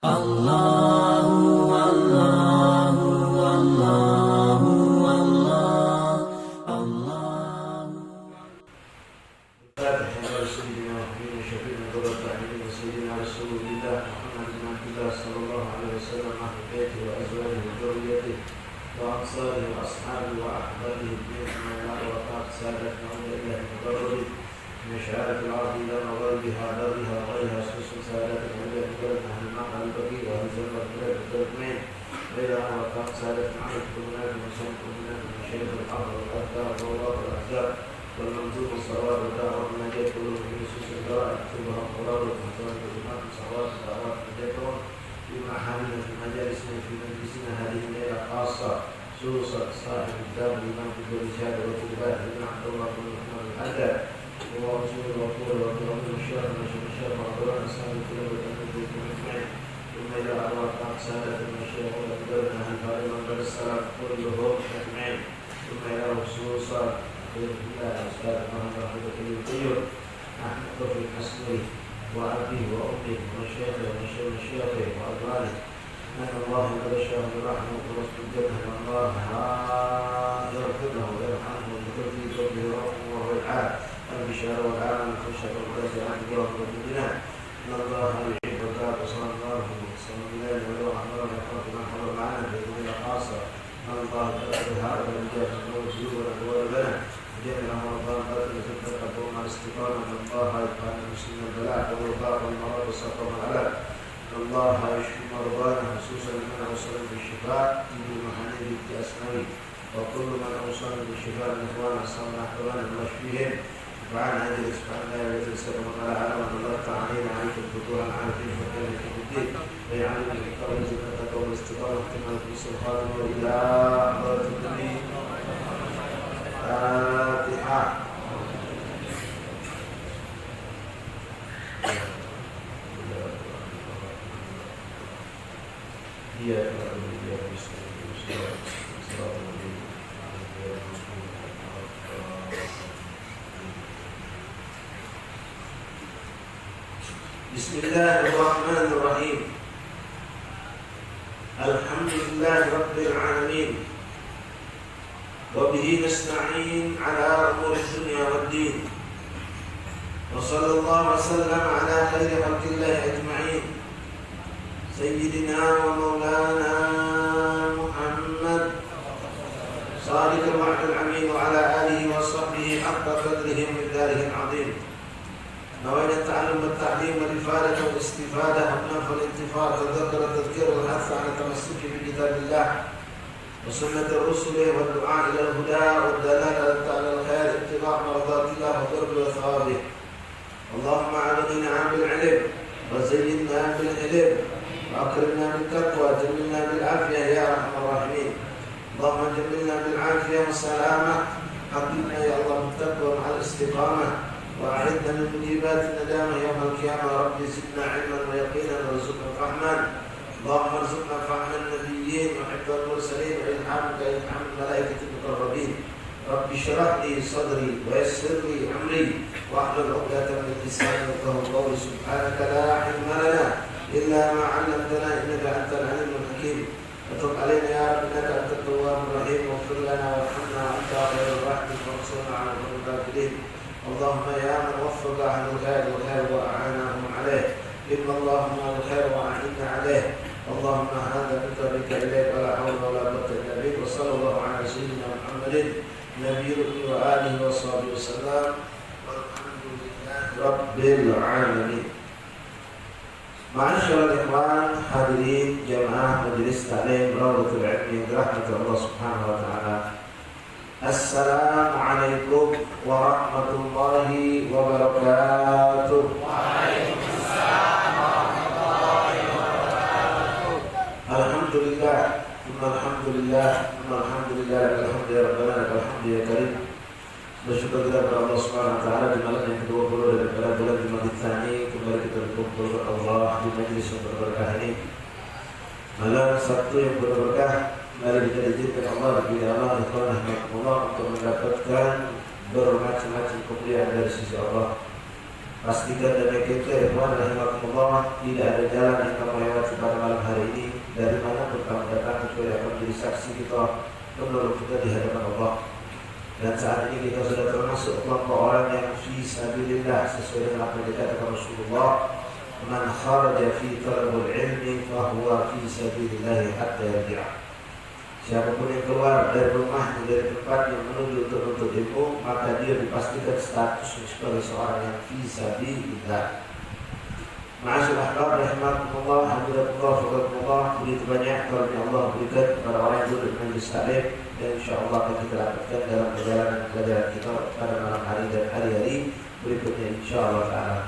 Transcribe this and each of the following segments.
Allahu Allahu Allahu Allah Allah. فاتح على سيدنا محمد شفيع ذرة عين سيدنا رسول الله محمد بن عبد الله صلى الله عليه وسلم أهل بيته وأزواجه وذريته وأنصاره وأصحابه وأحبابه الدين من وقات سادة نعود إلى المقرب من شعارة العرب إلى مغربها درها وغيرها سوس سادة العليا بلد أهل المعنى البقي وأهل زمر بلد التركمين غير أن وقات سادة معي كلنا من سنة كلنا من شيخ الأرض والأذكار والله والأحزاب والمنظور الصواب والدعوة النجاة كله من نصوص الجرائم كلها قرار ومحتوى الجماعة الصواب والدعوات النجاة في محامل في مجالسنا في مجلسنا هذه الليلة خاصة خصوصا صاحب الدار الإمام في الرسالة والتباع بن عبد الله بن محمد الحداد هو رسول الغفور والكرم والشرف والشرف وعبران السلام الكريم والتنبيه والمجمعين ثم إلى أرواح سادة المشايخ والأقدرنا هل فارما بل السلام كلهم أجمعين ثم إلى خصوصا الله أستاذ محمد رحمة الله أحمد توفيق حسني وأبيه وأمه ومشايخه ومشايخه وأبرانه أن الله يبشره برحمة ورسل الجنة والله يغفر له ويرحمه ويغفر فضله ورحمه وهو العاد البشارة والعالم الخشية والرجاء عن الله ربنا إن الله يحب الكافر صلى الله عليه وسلم ولو أمر يخاف من حضر معنا في دنيا خاصة أن الله تعالى هذا الرجال النور سيوبا وولدنا جميع رمضان قدر فترة قوم الاستقامة من الله يقال المسلم البلاء والوباء والمرض والسقط والعلاج الله يشفي مرضانا خصوصا من اوصل بالشفاء في محنين الاسماء وكل من اوصل بالشفاء من اخوان اصحابنا احوالنا واشفيهم وعن هذه سبحان الله الذي سلم على عالم الله تعالى عليك الفتوح العارفين وكان في الدين ويعلم الكرم زكاة والاستقامة كما في الخاتم والى حضرة النبي فاتحة. بسم الله الرحمن الرحيم. الحمد لله رب العالمين وبه نستعين على أمور الدنيا والدين وصلى الله وسلم على خير خلق الله أجمعين سيدنا ومولانا محمد صادق الوعد الأمين وعلى آله وصحبه حق قدره ومقداره العظيم. نوينا التعلم والتعليم والإفادة والاستفادة والنفع والانتفاع والذكر والتذكير والحث على التمسك بكتاب الله وسنة الرسل والدعاء إلى الهدى والدلالة على الخير اتباع مرضات الله وقرب وثوابه. اللهم أعلنا بالعلم وزينا بالعلم وأكرمنا بالتقوى جملنا بالعافية يا أرحم الراحمين. اللهم جملنا بالعافية والسلامة حببنا يا الله بالتقوى مع الاستقامة وأعدنا من مجيبات الندامة يوم القيامة. رب زدنا علما ويقينا وارزقنا فهما. اللهم ارزقنا فهم النبيين وحفظ المرسلين وإلهامك إلهام الملائكة المقربين. رب اشرح لي صدري ويسر لي أمري واحلل عقدة من لساني يفقهوا قولي. سبحانك لا علم لنا إلا ما علمتنا إنك أنت العليم الحكيم. وتب علينا يا رب إنك أنت التواب الرحيم. واغفر لنا وارحمنا وأنت خير الراحمين وانصرنا على القوم الكافرين. اللهم يا من وفق أهل الخير والخير وأعانهم عليه إن اللهم الخير وأعنا عليه. اللهم هذا منك بك إليك ولا حول ولا قوة إلا بك. وصلى الله على سيدنا محمد نبي وآله وصحبه وسلم والحمد لله رب العالمين. معاشر الإخوان حاضرين جماعة مجلس تعليم روضة العلم برحمة الله سبحانه وتعالى. السلام عليكم ورحمة الله وبركاته. وعليكم السلام ورحمة الله وبركاته. الحمد لله ثم الحمد لله ثم الحمد لله لك الحمد يا ربنا لك الحمد يا كريم. bersyukur kita kepada Allah Subhanahu wa taala di malam yang ke-20 daripada bulan Jumat Tsani kembali kita berkumpul kepada Allah di majelis yang berberkah ini. Malam Sabtu yang berberkah, mari kita izinkan Allah bila Allah rahmatullah untuk mendapatkan bermacam-macam kemuliaan dari sisi Allah. Pastikan dan kita ikhwan rahimakumullah tidak ada jalan yang kamu lewati pada kita, menolong kita di hadapan Allah. Dan saat ini kita sudah termasuk kelompok orang yang fi sabilillah sesuai dengan apa yang dikatakan Rasulullah, man kharaja fi talabul ilmi fa huwa fi sabilillah hatta yarji'a. Siapapun yang keluar dari rumah dari tempat yang menuju untuk menuntut ilmu, maka dia dipastikan status sebagai seorang yang fi sabilillah. Ma'asyiral ahbab rahimakumullah, hamdulillah, fadlakumullah. Begitu banyak karunia Allah berikan kepada orang yang duduk di majlis taklim, dan insyaallah akan kita dapatkan dalam perjalanan pelajaran kita pada malam hari dan hari-hari berikutnya insyaallah taala.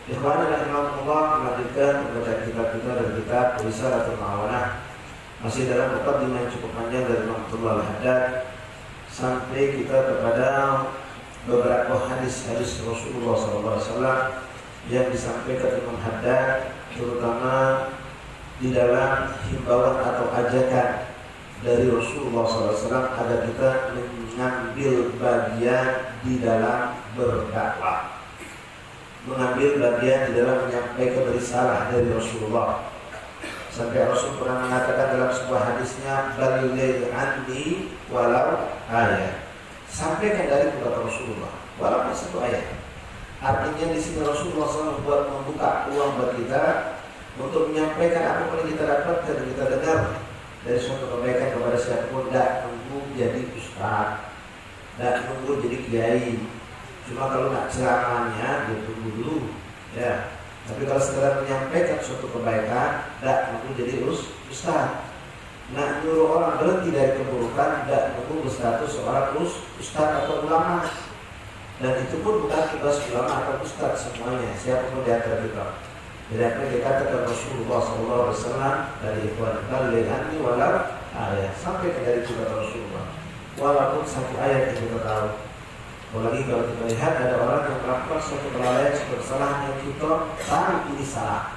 Ikhwan rahimakumullah, melanjutkan pembacaan kitab kita dari kitab Risalatul Ma'awanah. Masih dalam muqaddimah yang cukup panjang dari Imam Abdullah Al-Haddad, sampai kita kepada beberapa hadis-hadis Rasulullah SAW yang disampaikan Imam Haddad, terutama di dalam himbauan atau ajakan dari Rasulullah SAW agar kita mengambil bagian di dalam berdakwah, mengambil bagian di dalam menyampaikan risalah dari Rasulullah. Sampai Rasul pernah mengatakan dalam sebuah hadisnya, baligh anni walau ayat. Sampaikan dari kata Rasulullah walaupun satu ayat. Artinya di sini Rasulullah SAW buat membuka peluang buat kita untuk menyampaikan apa yang kita dapatkan dan kita dengar dari suatu kebaikan kepada siapapun. Tidak nunggu jadi ustaz, tidak nunggu jadi kiai. Cuma kalau nak ceramahnya dia tunggu dulu, ya. Tapi kalau sekedar menyampaikan suatu kebaikan, tidak nunggu jadi ustaz. Nak nyuruh orang berhenti dari keburukan, tidak nunggu berstatus seorang ustaz atau ulama. Dan itu pun bukan tugas ulama atau ustaz semuanya, siapapun di antara kita. Jadi apa yang dikatakan Rasulullah SAW dari ikhwan, baligh anni walau ayat, sampai dari kita Rasulullah walaupun satu ayat yang kita tahu. Apalagi kalau kita lihat ada orang yang melakukan suatu kelalaian, suatu kesalahan yang kita tahu ini salah,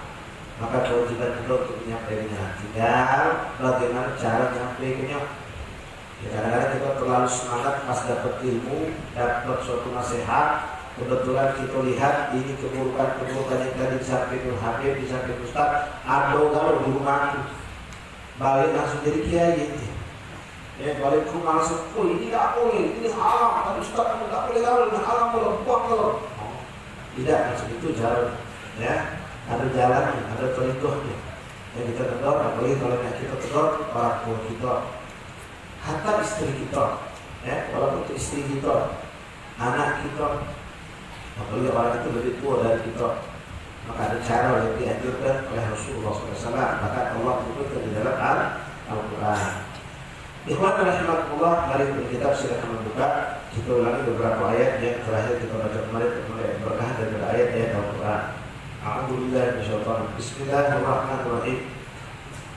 maka kewajiban kita untuk menyampaikannya. Tinggal bagaimana cara menyampaikannya. Ya, kadang-kadang kita terlalu semangat pas dapat ilmu, dapat suatu nasihat, kebetulan kita lihat ini keburukan-keburukan yang tadi disampaikan Habib, disampaikan Ustaz, ada kalau di rumah balik langsung jadi kiai. Ya, balik ke rumah langsung, oh ini tidak boleh, ini haram, tapi Ustaz kamu tidak boleh gaul, ini haram kalau buang kalau. Tidak, maksud itu jalan, ya, ada jalan, ada contohnya. Yang kita tegur, apalagi kalau kita tegur orang tua kita, hatta istri kita, ya, walaupun itu istri kita, anak kita, apalagi orang itu lebih tua dari kita, maka ada cara yang dianjurkan oleh Rasulullah SAW. Bahkan Allah menyebutkan di dalam Al-Quran. Ikhwan rahimakumullah, mari kita silakan membuka. Kita ulangi beberapa ayat yang terakhir kita baca kemarin, mulai berkah dari ayat-ayat Al-Quran. A'udzubillahi minasyaitonir rajim. Bismillahirrahmanirrahim.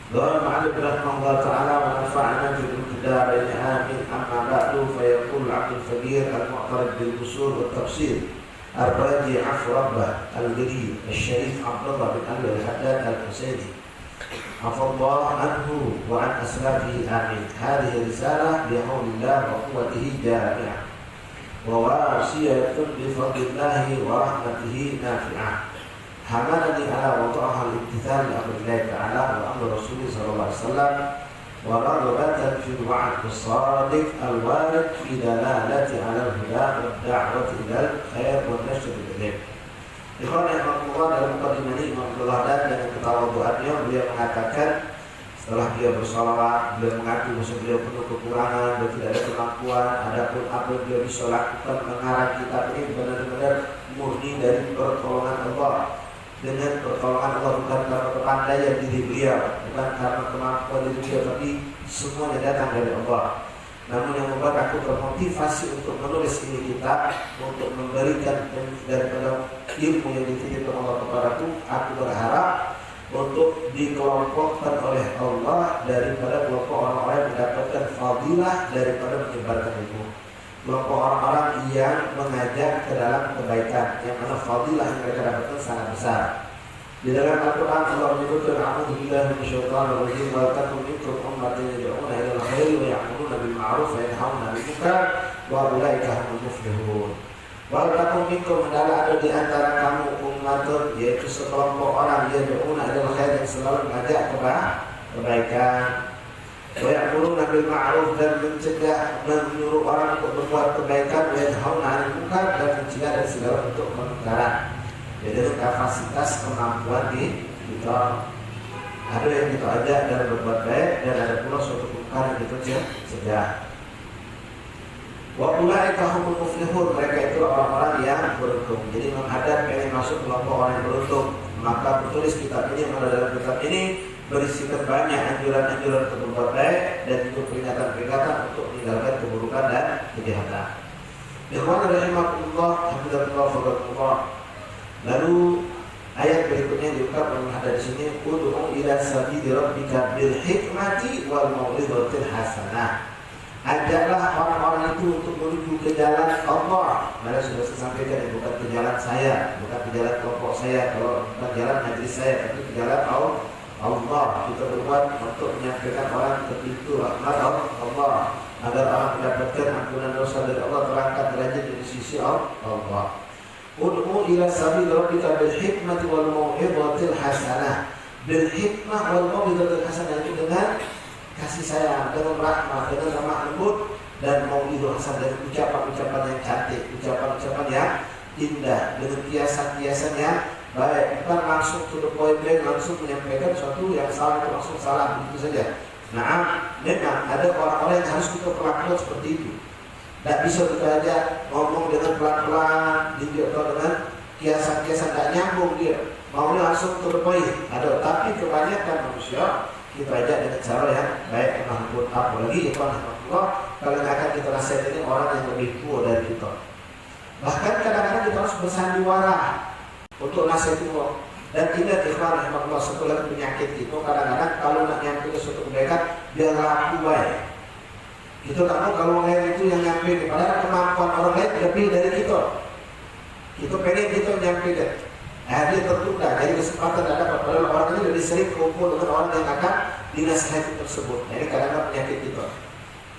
Qala ma'alif rahimahullah ta'ala wa nafa'ana bil ibtida'i amin. Amma ba'du fa yaqul 'abdul faqir al-mu'tarid bil usul wa tafsir ar-raji 'af rabbah al-ghani al-syarif Abdullah bin Ali al-Haddad al-Husaini Afallah anhu wa an asrafihi amin. Hadhihi risalah bi haulillah wa quwwatihi jami'ah wa wasiyatun bi fadlillahi wa rahmatihi nafi'ah. Hamalani ala wada'aha al-imtithal li amrillah ta'ala wa amri rasulih sallallahu alaihi wasallam wa raghbatan fi al-wa'd as-sadiq al-warid fi dalalati ala al-huda wa ad-da'wati ila al-khair wa nashr al-ilm. Ikhwan yang Allah dalam muqaddimah ini Imam Abdullah Haddad dengan ketawadhuannya beliau mengatakan, setelah beliau bersolawat, beliau mengaku bahwa beliau penuh kekurangan dan tidak ada kemampuan. Adapun apa yang beliau bisa lakukan mengarang kitab ini benar-benar murni dari pertolongan Allah. Dengan pertolongan Allah, bukan karena kepandaian diri beliau, bukan karena kemampuan diri beliau, tapi semuanya datang dari Allah. Namun yang membuat aku termotivasi untuk menulis ini kitab, untuk memberikan daripada ilmu yang dititipkan Allah kepadaku, aku berharap untuk dikelompokkan oleh Allah daripada kelompok orang-orang yang mendapatkan fadilah daripada menyebarkan ilmu. Kelompok orang-orang yang mengajak ke dalam kebaikan, yang mana fadilah yang mereka dapatkan sangat besar. Di dalam Al-Quran Allah menyebutkan, a'udzubillahi minasyaitonir rajim, wa takum minkum ummatin yad'una ilal khairi wa ya'muruna bil ma'ruf wa yanhauna 'anil munkar wa ulaika humul muflihun. Wa takum minkum, adalah ada di antara kamu ummatun, yaitu sekelompok orang yad'una ilal khairi, yang selalu mengajak kepada kebaikan. Wa ya'muruna bil ma'ruf, dan mencegah, menyuruh orang untuk berbuat kebaikan, wa yanhauna 'anil munkar, dan mencegah dari segala bentuk kemungkaran. Jadi kapasitas kemampuan di kita. Ada yang kita ajak dalam berbuat baik, dan ada pula suatu kemungkaran yang kita cegah. Wa ulaika humul muflihun, mereka itu orang-orang yang beruntung. Jadi menghadap pengen masuk kelompok orang yang beruntung, maka penulis kitab ini, yang ada dalam kitab ini berisikan banyak anjuran-anjuran untuk berbuat baik dan juga peringatan-peringatan untuk meninggalkan keburukan dan kejahatan. Ikhwan rahimakumullah, hamdalillah fadlallah. Lalu ayat berikutnya diungkap ada di sini, ud'u ila sabili rabbika bil hikmati wal mau'izatil hasanah. Ajaklah orang-orang itu untuk menuju ke jalan Allah. Maka sudah saya sampaikan, bukan ke jalan saya, bukan ke jalan kelompok saya, kalau bukan jalan majlis saya, tapi ke jalan Allah. Kita berbuat untuk menyampaikan orang ke pintu rahmat Allah, agar orang mendapatkan ampunan dosa dari Allah, terangkat derajat di sisi Allah. Ud'u ila sabil rabbika bil hikmati wal mau'izatil hasanah. Bil hikmah wal mau'izatil hasanah itu dengan kasih sayang, dengan rahmat, dengan lemah lembut, dan mau'izah hasanah, dengan ucapan-ucapan yang cantik, ucapan-ucapan yang indah, dengan kiasan-kiasan yang baik, bukan langsung to the point blank, langsung menyampaikan sesuatu yang salah itu langsung salah begitu saja. Nah, memang ada orang-orang yang harus kita perlakukan seperti itu. Tidak bisa kita aja ngomong dengan pelan-pelan, atau dengan kiasan-kiasan, tidak nyambung dia. Maunya langsung to the point. Ada, tapi kebanyakan manusia kita ajak dengan cara yang baik, lemah lembut. Apalagi kalau akan kita nasihat ini orang yang lebih tua dari kita. Bahkan kadang-kadang kita harus bersandiwara untuk nasihat itu. Dan ingat ikhwan rahimahullah, setelah penyakit itu kadang-kadang kalau nak nyampe ke suatu kebaikan, biar laku baik. Kita tak mau kalau orang lain itu yang nyampe, padahal kemampuan orang lain lebih dari kita. Kita pengen kita nyampe deh. Dia tertunda, jadi kesempatan tidak dapat. Padahal orang ini lebih sering kumpul dengan orang yang akan dinasihati tersebut. Nah, ini kadang-kadang penyakit kita.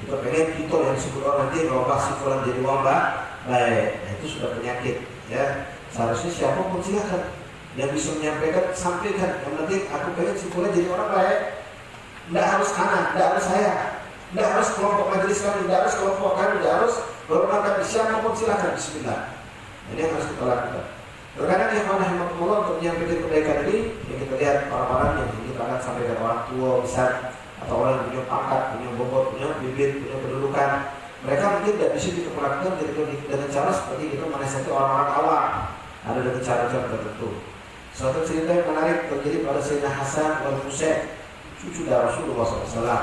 Kita pengen kita yang disebut orang nanti merubah si fulan jadi wabah baik. Nah, itu sudah penyakit. Ya, seharusnya siapapun silakan yang bisa menyampaikan, sampaikan. Yang penting aku pengen si fulan jadi orang baik. Tidak harus anak, tidak harus saya, tidak harus kelompok majelis kami, tidak harus kelompok kami, tidak harus golongan kami, siapapun silakan. Bismillah. Ini yang harus kita lakukan. Terkadang yang rahimahullah untuk menyampaikan kebaikan ini, yang kita lihat orang-orang yang kita akan sampaikan, orang tua besar atau orang yang punya pangkat, punya bobot, punya bibit, punya kedudukan, mereka mungkin tidak bisa kita perlakukan dengan cara seperti kita menasihati orang-orang awam. Ada dengan cara-cara tertentu. Suatu cerita yang menarik terjadi pada Sayyidina Hasan bin Husain, cucu dari Rasulullah SAW.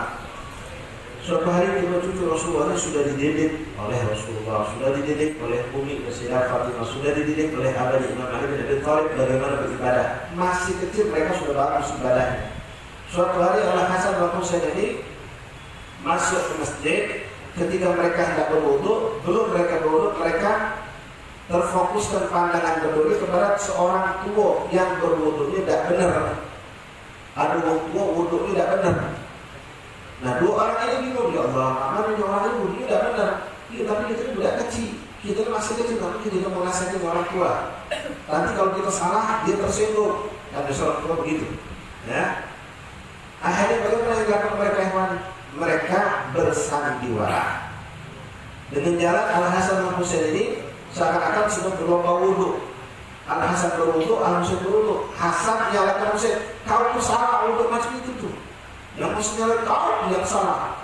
Suatu hari kedua cucu Rasulullah sudah dididik oleh Rasulullah, sudah dididik oleh Umi Sayyidah Fatimah, sudah dididik oleh Abadi Imam Ali bin Abi Thalib bagaimana beribadah. Masih kecil mereka sudah bagus ibadahnya. Suatu hari Allah Hasan bin Husain ini masuk ke masjid. Ketika mereka hendak berwudu, belum mereka berwudu, mereka terfokuskan pandangan berdua kepada seorang tua yang berwudunya tidak benar. Ada orang tua wudunya tidak benar. Nah, dua orang ini bingung, ya Allah, mana orang ini wudunya tidak benar. Ya, tapi kita ini budak kecil, kita masih kecil, tapi kita mau nasihatin orang tua. Nanti kalau kita salah, dia tersinggung. Dan seorang tua begitu. Ya. Akhirnya bagaimana yang dilakukan mereka yang mana? Mereka bersandiwara. Dengan jalan Al-Hasan bin Husain ini seakan-akan sedang berlomba wudu. Al-Hasan berwudu, Al-Husain berwudu. Hasan menyalahkan Husain, kau salah wudu macam itu tuh. Yang mestinya kau yang salah.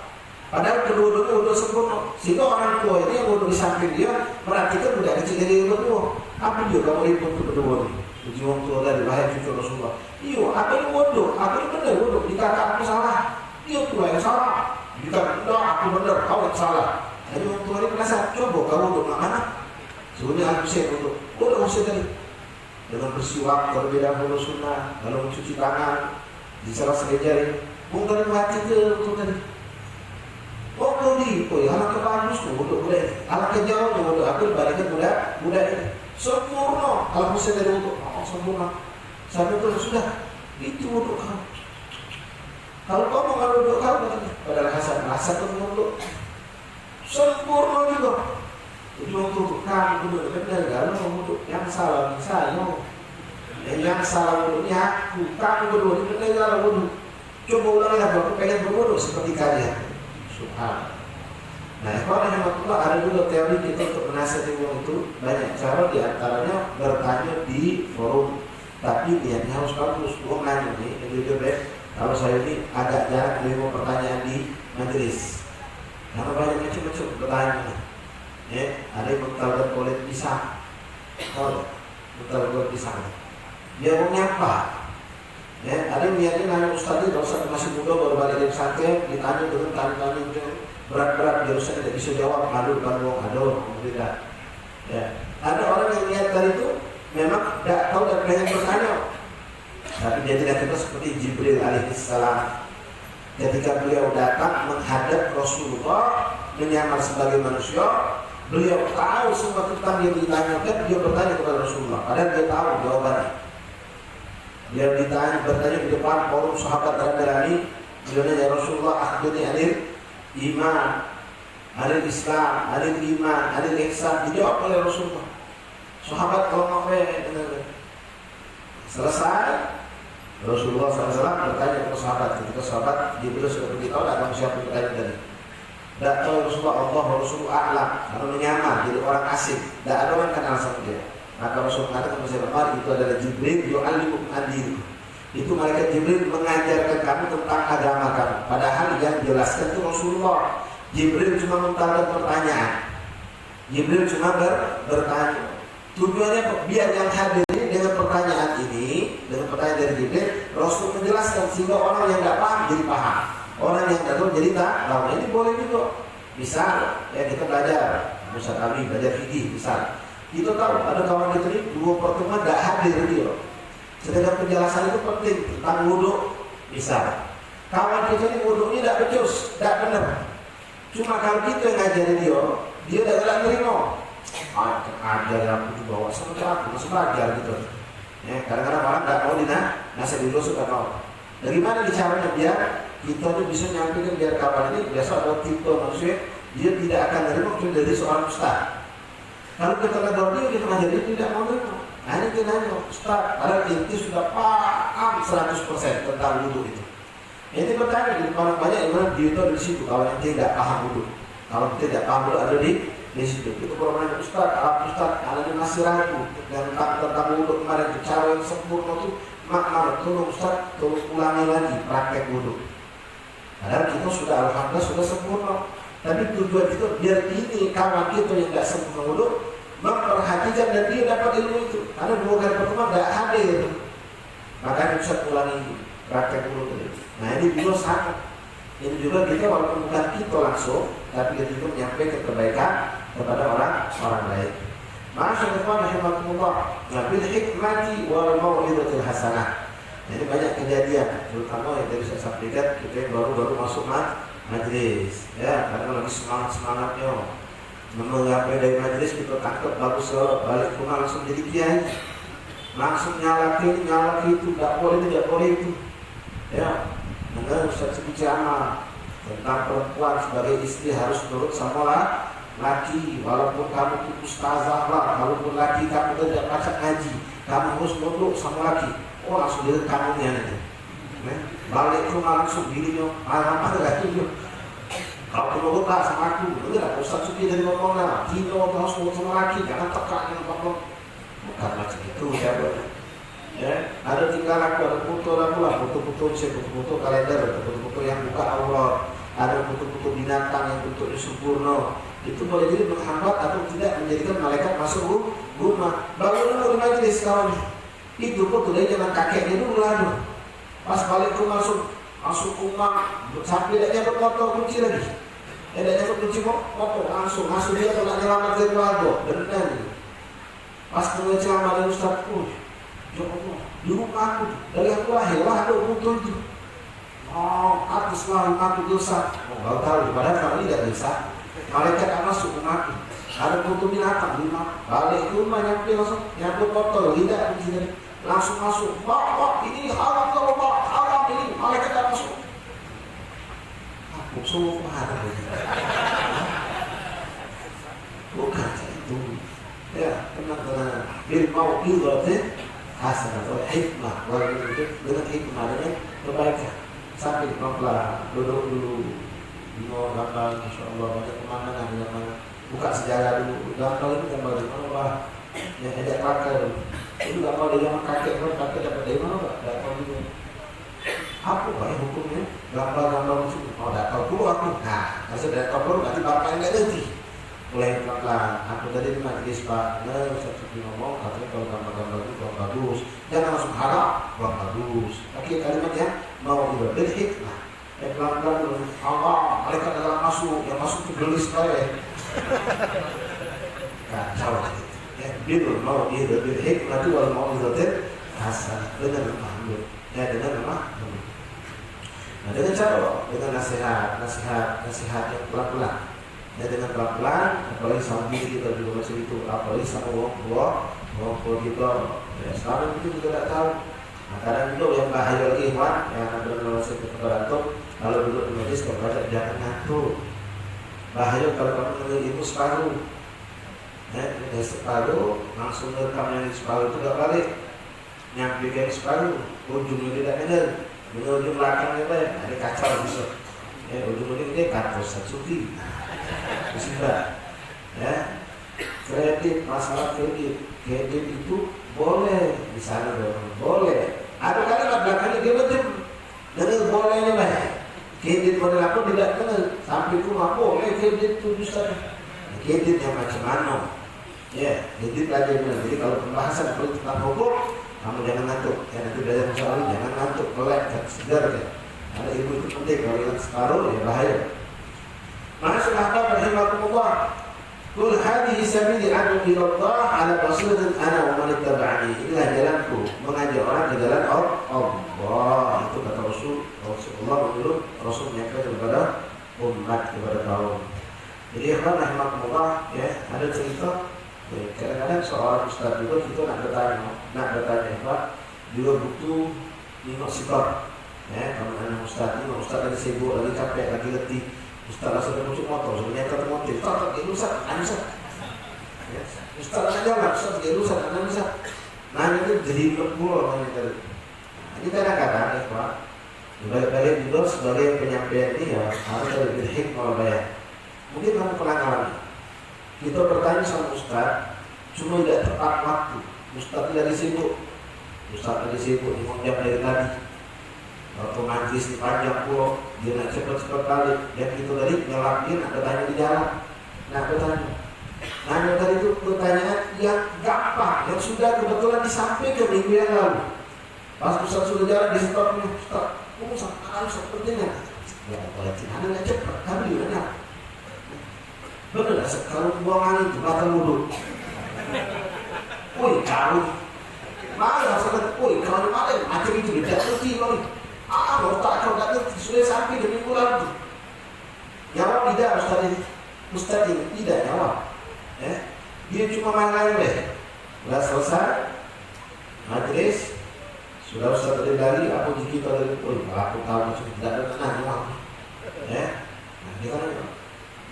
Padahal kedua-duanya wudu sempurna. Sehingga orang tua ini yang wudu di samping dia perhatikan budak kecil dari wudu tua. Apa dia kamu ribut ke kedua ini? Uji orang tua dari bahaya cucu Rasulullah. Iya, apa ini wudu? Apa ini benar wudu? Dikatakan aku salah. Iya tua yang salah. Dikatakan tidak, aku benar, kau yang salah. Jadi orang tua ini merasa, coba kau wudu mana? Sebenarnya aku saya wudu. Wudu Husain tadi dengan bersiwak terlebih dahulu sunnah, lalu mencuci tangan, disalah-salah jari. Mungkin mati ke untuk tadi. Oh di, anak kebagus tuh untuk budak ini. Anak kejauh tuh untuk aku balikin budak ini. Sempurna. Kalau Husain dari untuk, sempurna. Sampai itu sudah. Itu untuk kamu. Kalau kau mau ngalu untuk kamu, padahal Hasan tuh untuk sempurna juga. Itu untuk kamu untuk benar. Kalau untuk yang salah saya. Yang salah untuknya aku. Kamu berdua ini benar kalau untuk. Coba ulangi lagi, aku pengen berwudu seperti kalian. Subhanallah. Nah, ikhwan rahimahullah, ada juga teori kita untuk menasihati uang itu banyak cara, diantaranya bertanya di forum. Tapi niatnya harus bagus. Uang nanya nih, jujur deh, kalau saya ini agak jarang menerima pertanyaan di majelis. Karena banyak macam-macam bertanya. Ya, ada yang mentalkan kulit pisang. Tahu? Mentalkan kulit pisang. Dia mau nyapa. Ya, ada yang niatnya nanya Ustaz ini, Ustaz masih muda baru balik dari pesantren, ditanya dengan tanya-tanya berat-berat, dia Ustaz tidak bisa jawab, malu kan wong, aduh, tidak. Ya, ada orang yang niat dari itu memang tidak tahu dan pengen bertanya, tapi dia tidak kita seperti Jibril alaihissalam. Ketika beliau datang menghadap Rasulullah menyamar sebagai manusia, beliau tahu semua tentang yang ditanyakan, dia bertanya kepada Rasulullah, padahal dia tahu jawabannya. Dia bertanya di depan forum sahabat radhiyallahu, beliau nanya Rasulullah, akhbirni anil iman, anil Islam, anil iman, anil ihsan. Dijawab oleh Rasulullah. Sahabat kalau mau selesai, Rasulullah SAW bertanya kepada sahabat. Ketika sahabat Jibril sudah beritahu, ada siapa yang bertanya tadi. Tidak tahu Rasulullah, Allah Rasulullah a'lam, karena menyamar jadi orang asing. Tidak ada orang kenal sama dia. Maka Rasulullah kata kepada Umar, itu adalah Jibril yu'allimukum ad-din. Itu malaikat Jibril mengajarkan kamu tentang agama kamu. Padahal yang jelaskan itu Rasulullah. Jibril cuma menanyakan pertanyaan. Jibril cuma bertanya. Tujuannya biar yang hadir ini dengan pertanyaan ini, dengan pertanyaan dari Jibril, Rasul menjelaskan sehingga orang yang tidak paham jadi paham. Orang yang tidak tahu jadi tak tahu. Ini boleh juga. Misal, ya kita belajar, Ustaz kami belajar fikih, misal. Kita tahu ada kawan kita ini dua pertemuan tidak hadir dia. Sedangkan penjelasan itu penting tentang wudhu. Misal, kawan kita ini wudhu ini tidak becus, tidak benar. Cuma kalau kita yang ngajarin dia tidak terima. Ajar yang aku bawa sementara aku masih belajar gitu. Ya, kadang-kadang orang tidak mau nasihat dulu suka mau. Dari mana caranya biar kita tuh bisa nyampaikan biar kawan ini biasa ada tipe manusia dia tidak akan terima dari seorang ustaz. Kalau kita lihat dia kita ngajarin tidak mau terima. Nah ini kita nanya Ustaz, padahal inti sudah paham 100% tentang wudhu itu. Ini bertanya di orang banyak yang mana dia itu ada di situ. Kalau yang tidak paham wudhu, kalau tidak paham wudhu ada di situ. Itu orang Ustaz, ada yang masih ragu tentang wudhu kemarin cara yang sempurna itu makna tolong Ustaz, tolong ulangi lagi praktek wudhu. Padahal kita sudah alhamdulillah sudah sempurna. Tapi tujuan itu biar ini kawan kita yang tidak sempurna wudhu memperhatikan dan dia dapat ilmu itu. Karena dua kali pertemuan tidak hadir, makanya bisa ulangi praktek wudhu. Nah ini juga sangat. Ini juga kita walaupun bukan kita langsung, tapi kita juga menyampaikan kebaikan kepada orang lain. Masyaallah rahimahumullah. Bil hikmati wal mau'izatil hasanah. Jadi banyak kejadian, terutama yang tadi saya sampaikan kita yang baru masuk majelis, ya karena lagi semangatnya. Mengapa dari majelis kita tangkap bagus balik rumah langsung jadi kiai, langsung nyalaki itu tidak boleh itu. Ya, dengar Ustaz bicara tentang perempuan sebagai istri harus nurut sama laki, walaupun kamu itu ustazah lah, walaupun laki kamu tidak baca ngaji, kamu harus nurut sama laki. Oh langsung jadi kamunya nanti. Balik rumah langsung dirinya, apa enggak tuh? Kalau perlu lupa sama aku, bener Ustaz Suki dari ngomongnya, kita harus ngomong sama laki, jangan tekan yang ngomong. Bukan macam itu ya, ya. Ada tinggal aku, ada foto aku lah, foto-foto saya, foto-foto kalender, foto-foto yang buka Allah, ada foto-foto binatang yang bentuknya sempurna. Itu boleh jadi menghambat atau tidak menjadikan malaikat masuk rumah. Bangun dulu di majelis kawan. Itu foto dari zaman kakeknya dulu lah. Pas balik rumah masuk rumah sampai dia bermotor kunci lagi. Dia kunci motor langsung masuk dia kalau nak nyelamat dari keluarga benar ni. Pas tengah ceramah dari Ustaz ya Allah, di rumah aku dari aku lahir lah ada foto itu. Oh, aku selalu aku dosa. Oh, tahu padahal kalau ini tidak dosa. Malaikat akan masuk rumah aku. Ada foto binatang di rumah. Balik rumah nyampe langsung nyambut motor tidak kunci dari langsung masuk. Bapak ini haram kalau haram ini malaikat akan masuk. Aku semua ada bukan itu. Ya, tenang. Bil mau'izatin hasanah, hikmah, dengan hikmah dengan kebaikan. Sambil pelan-pelan, duduk dulu. Bingung gambar, Masya Allah, banyak pemandangan yang mana. Buka sejarah dulu, gambar itu gambar dari mana Pak? Yang ajak pakai dulu. Itu gambar dari zaman kakek dapat dari mana Pak? Tidak tahu juga. Apa Pak ya hukumnya? Gambar-gambar itu, oh tidak tahu dulu aku. Nah, kalau tidak tahu dulu, nanti bapak yang tidak ngerti. Mulai pelan-pelan, aku tadi di majelis Pak, saya ngomong, katanya kalau gambar-gambar itu kurang bagus. Jangan langsung harap, kurang bagus. Oke, kalimatnya mau bil hikmah. Pelan-pelan dulu. Allah, malaikat adalah masuk, yang masuk ke gelis saya. Kacau gitu. Ya, bil hikmah itu wal mau'izatil hasanah, dengan lemah lembut. Ya, dengan lemah lembut. Nah, dengan cara dengan nasihat yang pelan-pelan. Ya, dengan pelan-pelan, apalagi sama diri kita juga macam itu, apalagi sama orang kita. Ya, sekarang itu juga tidak tahu. Nah, kadang duduk yang bahaya lagi Ikhwan, yang benar-benar saya kepada antum, kalau duduk di majlis kepada jangan ngantuk. Bahaya kalau kamu dengar ilmu separuh. Ya, separuh langsung rekam yang separuh itu tidak balik. Nyampe yang separuh, ujungnya tidak dengar. Ujung belakangnya baik, ada kacau bisa. Ya, ujung-ujung dia kacau suci. Sudah. Ya. Kredit, masalah kredit itu boleh di sana dong, boleh. Ada kalimat belakangnya dia betul, dengar bolehnya baik. Kredit model apa tidak kenal, sampai rumah boleh kredit itu Ustaz. Kredit yang macam mana? Ya, kredit lagi benar. Jadi kalau pembahasan tentang hukum, kamu jangan ngantuk. Ya, nanti belajar soal ini jangan ngantuk, melek, segar ya. Ada ilmu itu penting. Kalau yang separuh ya bahaya. Maka sahabat rahimahumullah, Qul hadhihi sabili ad'u ila Allah ala basiratin ana wa man ittaba'ani. Inilah jalanku mengajak orang ke jalan Allah. Itu kata Rasulullah menyuruh Rasul menyampaikan kepada umat, kepada kaum. Jadi ikhwan rahimahumullah, ya, ada cerita ya, kadang-kadang seorang ustaz juga kita nak bertanya Pak, juga butuh nengok sikap. Ya, kalau anak ustaz lagi sibuk, lagi capek, lagi letih. Ustaz rasa dia muncul motor, sebenarnya kata motor, Ustaz, dia rusak, Ustaz. Ustaz nak jalan, Ustaz, dia rusak, Ustaz. Nah, itu jadi lembur namanya tadi. Ini kadang-kadang ya Pak, balik-balik juga sebagai penyampaian ini ya harus ada hikmah bayar. Mungkin kamu pernah alami. Kita bertanya sama Ustaz, cuma tidak tepat waktu. Ustaz lagi sibuk, ngomong jam dari tadi. Waktu majlis di panjang pulau, dia nak cepat-cepat balik. Yang itu tadi nyelapin, ada tanya di jalan. Nah, bertanya. Nah, yang tadi itu pertanyaan yang gampang, yang sudah kebetulan disampaikan minggu yang lalu. Pas Ustaz sudah jalan, dia stop. Ustaz, harus sepertinya. Ya, kalau tidak ada cepat, kami benar. Benar, kalau buang angin itu belakang mulut. Woi, kau malah sangat, kalau kemarin macam itu tidak ngerti kali. Otak kau tak ngerti, sudah sampai di minggu lalu. Jawab tidak Ustaz ini tidak jawab. Ya, dia cuma main-main deh. Sudah selesai majlis, sudah Ustaz dari apa di kita dari, kalau aku tahu macam tidak ada tenang. Ya, nah dia kan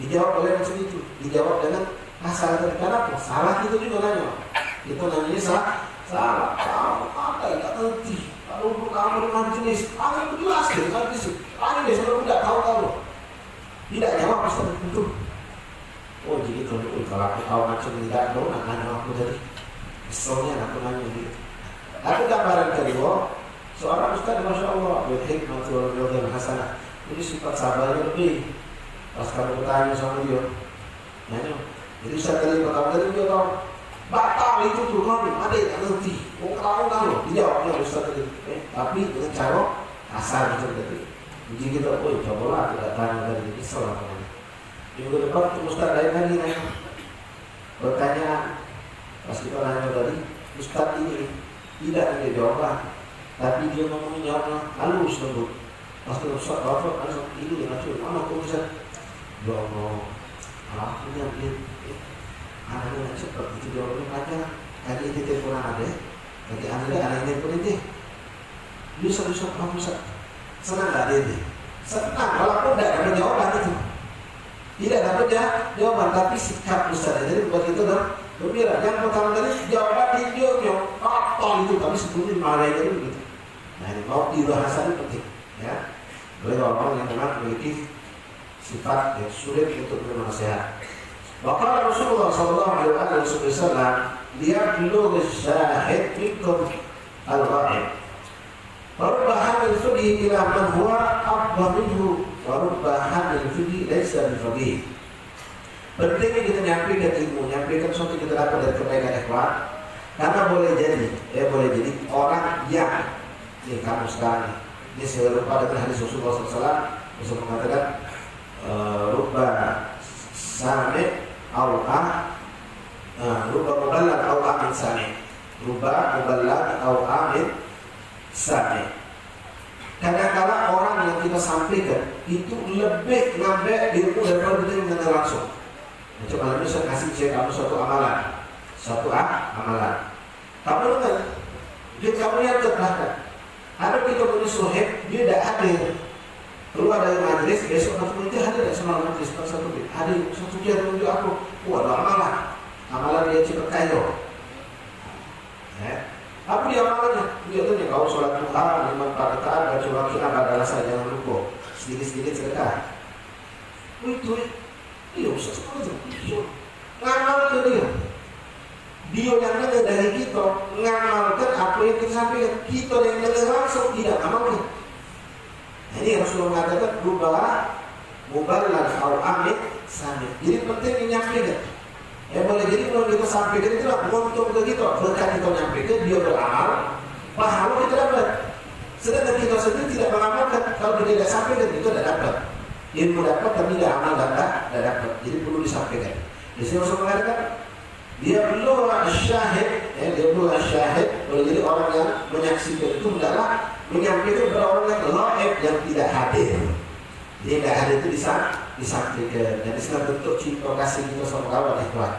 dijawab oleh macam itu, dijawab dengan masalah dari kenapa? Salah itu juga nanya. Itu namanya salah. Kamu apa yang tak ngerti? Kalau kamu di majelis, kamu jelas deh kan di situ. Kamu deh sudah tidak tahu. Tidak jawab Ustaz itu. Oh jadi kalau aku tahu macam tidak tahu, nak nanya aku tadi. Keselnya aku nanya gitu. Tapi gambaran kedua, seorang Ustaz Masya Allah, berhikmah wal hasanah. Ini sifat sabarnya lebih. Pas kamu bertanya sama dia, nanya. Jadi Ustaz tadi pertama tadi dia tahu. Batal itu tuh kan, ada yang ngerti. Kalau dijawabnya Ustaz tadi. Tapi dengan cara asal macam tadi. Jadi kita, cobalah tidak tanya dari kisah lah. Minggu depan Ustaz lain lagi nanya. Pertanyaan. Pas kita nanya tadi, Ustaz ini tidak ada jawaban. Tapi dia ngomongin jawabnya halus lembut. Pas kita Ustaz bapak langsung ini dengan cuy. Mana kau bisa? Ya Allah, aku yang anaknya nak cepat itu jawabnya aja. Kali ini teleponan ada, kali anaknya pun itu. Bisa kamu senang tak dia? Senang, walaupun tidak ada jawaban itu. Tidak dapat jawaban, tapi sikap Ustaz. Jadi buat itu dah gembira. Yang pertama tadi jawaban dia kotor itu, tapi sebelumnya marahnya itu begitu. Nah ini mau dirahasiakan penting, ya. orang yang memang memiliki sifat yang sulit untuk bernasihat. Maka Rasulullah sallallahu alaihi wasallam dia belum syahid minkum al-ghaib. Warubba hamil fiqhi ila man huwa afdal minhu, warubba hamil fiqhi laysa bi-faqih. Pentingnya kita nyampaikan ilmu, nyampaikan sesuatu kita dapat dari kebaikan ikhwan. Karena boleh jadi orang yang ini kamu sekarang ini serupa dengan hadis Rasulullah SAW. Rasul mengatakan rubba sami aw'a, rubba muballag aw'a min sami, rubba muballag aw'a min sami. Kadang-kadang orang yang kita sampaikan itu lebih ngambil ilmu daripada kita yang mendengar langsung. Coba lalu saya kasih kamu suatu amalan, amalan. Kamu dengar, dia kamu yang terbelakang. Ada kita punya suhib, dia tidak hadir. Keluar dari majlis, besok nanti dia hadir sama majlis satu bit. Hadir satu dia menunjuk aku. Ada amalan. Amalan dia cepat kayo. Apa dia amalannya? Dia tanya kau sholat duha, 5 rakaat, baca waqiah, pada rasa jangan lupa. Sedikit-sedikit sedekah. Itu dia usah sekolah aja. Ngamal ke dia. Dia yang dengar dari kita ngamalkan apa yang kita sampaikan. Kita yang dengar langsung tidak amalkan. Nah, ini Rasulullah mengatakan mubalagh au amil sami. Jadi penting menyampaikan. Boleh jadi kalau kita sampaikan itu untung ke kita. Berkat kita menyampaikan, dia beramal, pahala kita dapat. Sedangkan kita sendiri tidak mengamalkan. Kalau dia tidak sampaikan, kita tidak dapat. Ilmu dapat tapi tidak amal tidak dapat. Jadi perlu disampaikan. Di sini Rasul mengatakan dia belum syahid, boleh jadi orang yang menyaksikan itu adalah menyampaikan kepada orang yang ghaib, yang tidak hadir. Dia tidak hadir itu disampaikan. Dan di sini bentuk cinta kasih kita sama kawan ikhwan.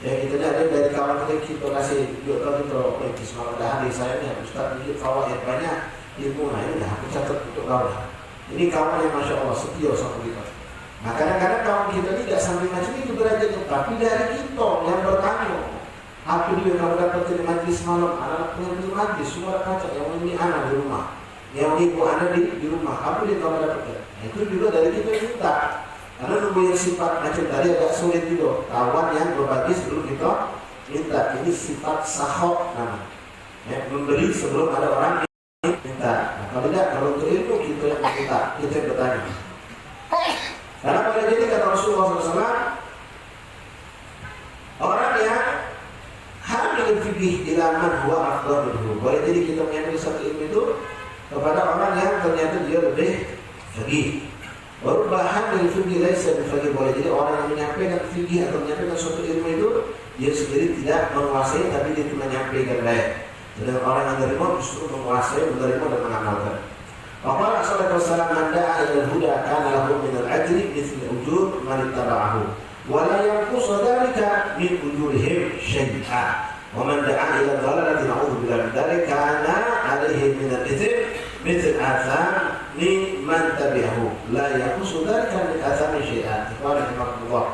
Ya kita ada dari kawan kita kasih juga kita semalam dah hadir saya ni Ustaz ini fawaid banyak ilmu ini dah aku catat untuk kawan. Ini kawan yang masya Allah setia sama kita. Nah kadang-kadang kawan kita ini tidak sampai macam itu derajatnya, tapi dari kita yang bertanya, apa dia kamu dapat dari majlis malam, anak punya majlis, semua kaca, yang ini anak di rumah, yang ibu anak di rumah, apa dia kamu dapatkan? Nah, itu juga dari kita yang minta, karena nunggu yang sifat macam tadi agak sulit juga. Kawan yang berbagi sebelum kita minta, ini sifat sahok namanya, memberi sebelum ada orang yang minta. Nah, kalau tidak, kalau untuk ilmu kita yang minta, kita yang bertanya. Karena pada jadi kata Rasulullah SAW, orang yang hamil fikih ila man huwa afdal minhu. Boleh jadi kita mengambil satu ilmu itu kepada orang yang ternyata dia lebih fikih. Baru bahan dari fikih laysa bifaqih. Boleh jadi orang yang menyampaikan fikih atau menyampaikan suatu ilmu itu dia sendiri tidak menguasai, tapi dia cuma menyampaikan baik. Sedangkan orang yang menerima justru menguasai, menerima dan mengamalkan. Waqala sallallahu alaihi wasallam man da'a ila al-huda kana lahu min al-ajri mithlu ujur man ittaba'ahu wa la yanqusu dhalika min ujurihim shay'a wa man da'a ila dhalalati na'udzu billahi min dhalika kana 'alaihi min al-ithm mithl athami man tabi'ahu la yanqusu dhalika min athami shay'a. Subhanallah.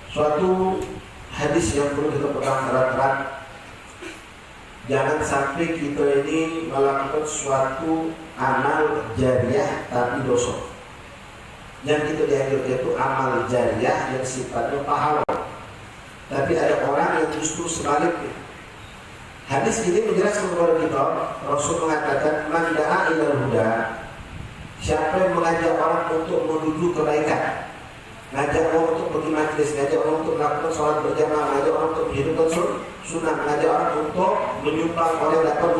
Suatu hadis yang perlu kita pegang erat-erat. Jangan sampai kita ini melakukan suatu amal jariah tapi dosa. Yang kita dianggap itu amal jariah yang sifatnya pahala. Tapi ada orang yang justru sebaliknya. Hadis ini menjelaskan kepada kita, Rasul mengatakan man da'a ilal huda, siapa yang mengajak orang untuk menuju kebaikan, ngajak orang untuk pergi majlis, ngajak orang untuk melakukan sholat berjamaah, ngajak orang untuk menghidupkan sunnah, ngajak orang untuk menyumbang oleh dapat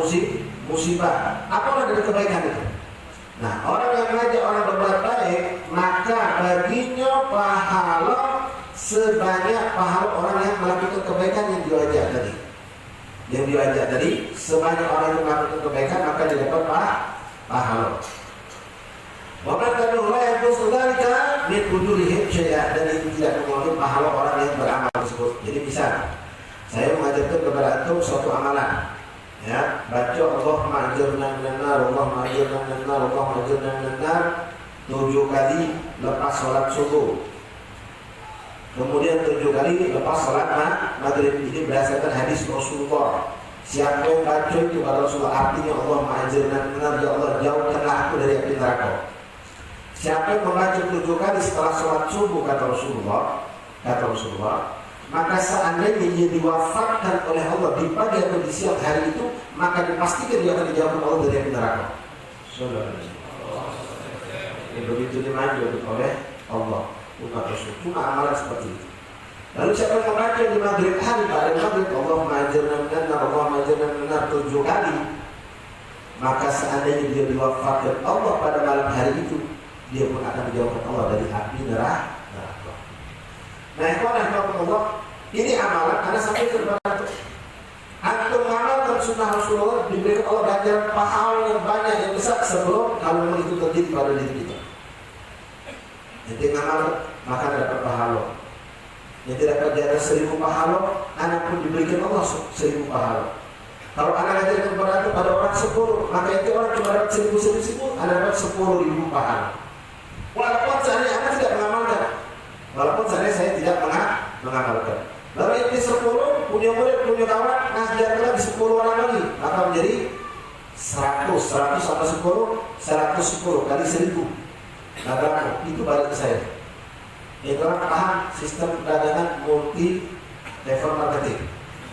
musibah. Apa dari kebaikan itu? Nah, orang yang mengajak orang berbuat baik, maka baginya pahala sebanyak pahala orang yang melakukan kebaikan yang diajak tadi. Yang diajak tadi, sebanyak orang yang melakukan kebaikan maka dia dapat pahala. Waman kanu la yaqusu dzalika min ujurihim syai'a, dan itu tidak mengurangi pahala orang yang beramal tersebut. Jadi misal saya mengajarkan kepada antum suatu amalan, ya, baca Allahumma ajirna minan nar, Allahumma ajirna minan nar, Allahumma ajirna minan nar 7 kali lepas sholat subuh. Kemudian 7 kali lepas sholat maghrib. Ini berdasarkan hadis Rasulullah. Siapa yang baca itu pada Rasulullah, artinya Allahumma ajirna minan nar, ya Allah jauhkanlah aku dari api neraka. Siapa yang membaca 7 kali setelah sholat subuh kata Rasulullah, maka seandainya dia diwafatkan oleh Allah di pagi atau di siang hari itu, maka dipastikan dia akan dijauhkan Allah dari api neraka. Ini begitu dimanjur oleh Allah, bukan Rasul. Cuma amalan seperti itu. Lalu siapa yang membaca di maghrib hari, pada maghrib Allahumma ajirna minan nar, Allahumma ajirna minan nar 7 kali, maka seandainya dia diwafatkan Allah pada malam hari itu, dia pun akan dijauhkan Allah dari api neraka. Nah, Allah, ini amalan karena sampai terbantu. Antum mengamalkan sunnah Rasulullah, diberikan Allah ganjaran pahala yang banyak yang besar sebelum kalau memang itu terjadi pada diri kita. Nanti ngamal maka dapat pahala. Yang tidak dapat 1000 pahala, anak pun diberikan Allah 1000 pahala. Kalau anak ngajarkan pada orang 10, maka itu orang cuma dapat 1000, anak dapat 10.000 pahala. Walaupun seandainya anak tidak mengamalkan, saya tidak mengamalkan. Lalu ini 10 punya murid, punya kawan, ngajarkan lagi 10 orang lagi, maka menjadi 100 sama 10, 110 kali 1000. Nah, itu balik ke saya. Itu orang paham sistem perdagangan multi level marketing,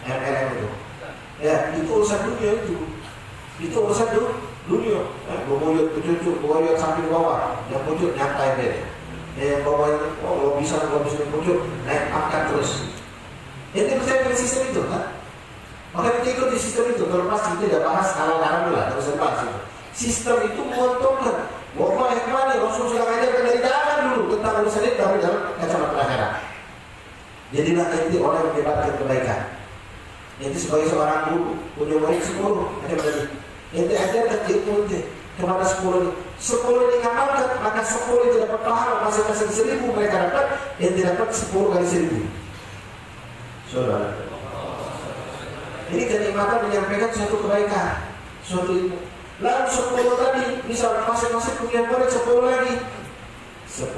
MLM itu. Ya, itu urusan dunia itu. Itu urusan dunia. Bobuyut ke cucu, bobuyut sampai di bawah, yang pucuk nyantai dia. Yang bawah ini, lo bisa pucuk, naik angkat terus. Ini percaya dengan sistem itu kan? Maka kita ikut di sistem itu. Terlepas kita tidak bahas halal-haram lah, terus bahas itu. Sistem itu menguntungkan. Wah, yang mana Rasul sudah mengajarkan dari zaman dulu tentang urusan ini dari dalam kacamata akhirat. Jadilah inti orang yang menyebarkan kebaikan. Inti sebagai seorang guru punya murid 10 macam tadi. Inti ajarkan ilmu inti kepada 10 ini. 10 ini ngamalkan, maka 10 itu dapat pahala masing-masing 1000 mereka dapat, inti dapat 10 kali 1000. Saudara. Ini kenikmatan menyampaikan suatu kebaikan, suatu ilmu. Lalu 10 tadi, misal masing-masing punya murid 10 lagi. 10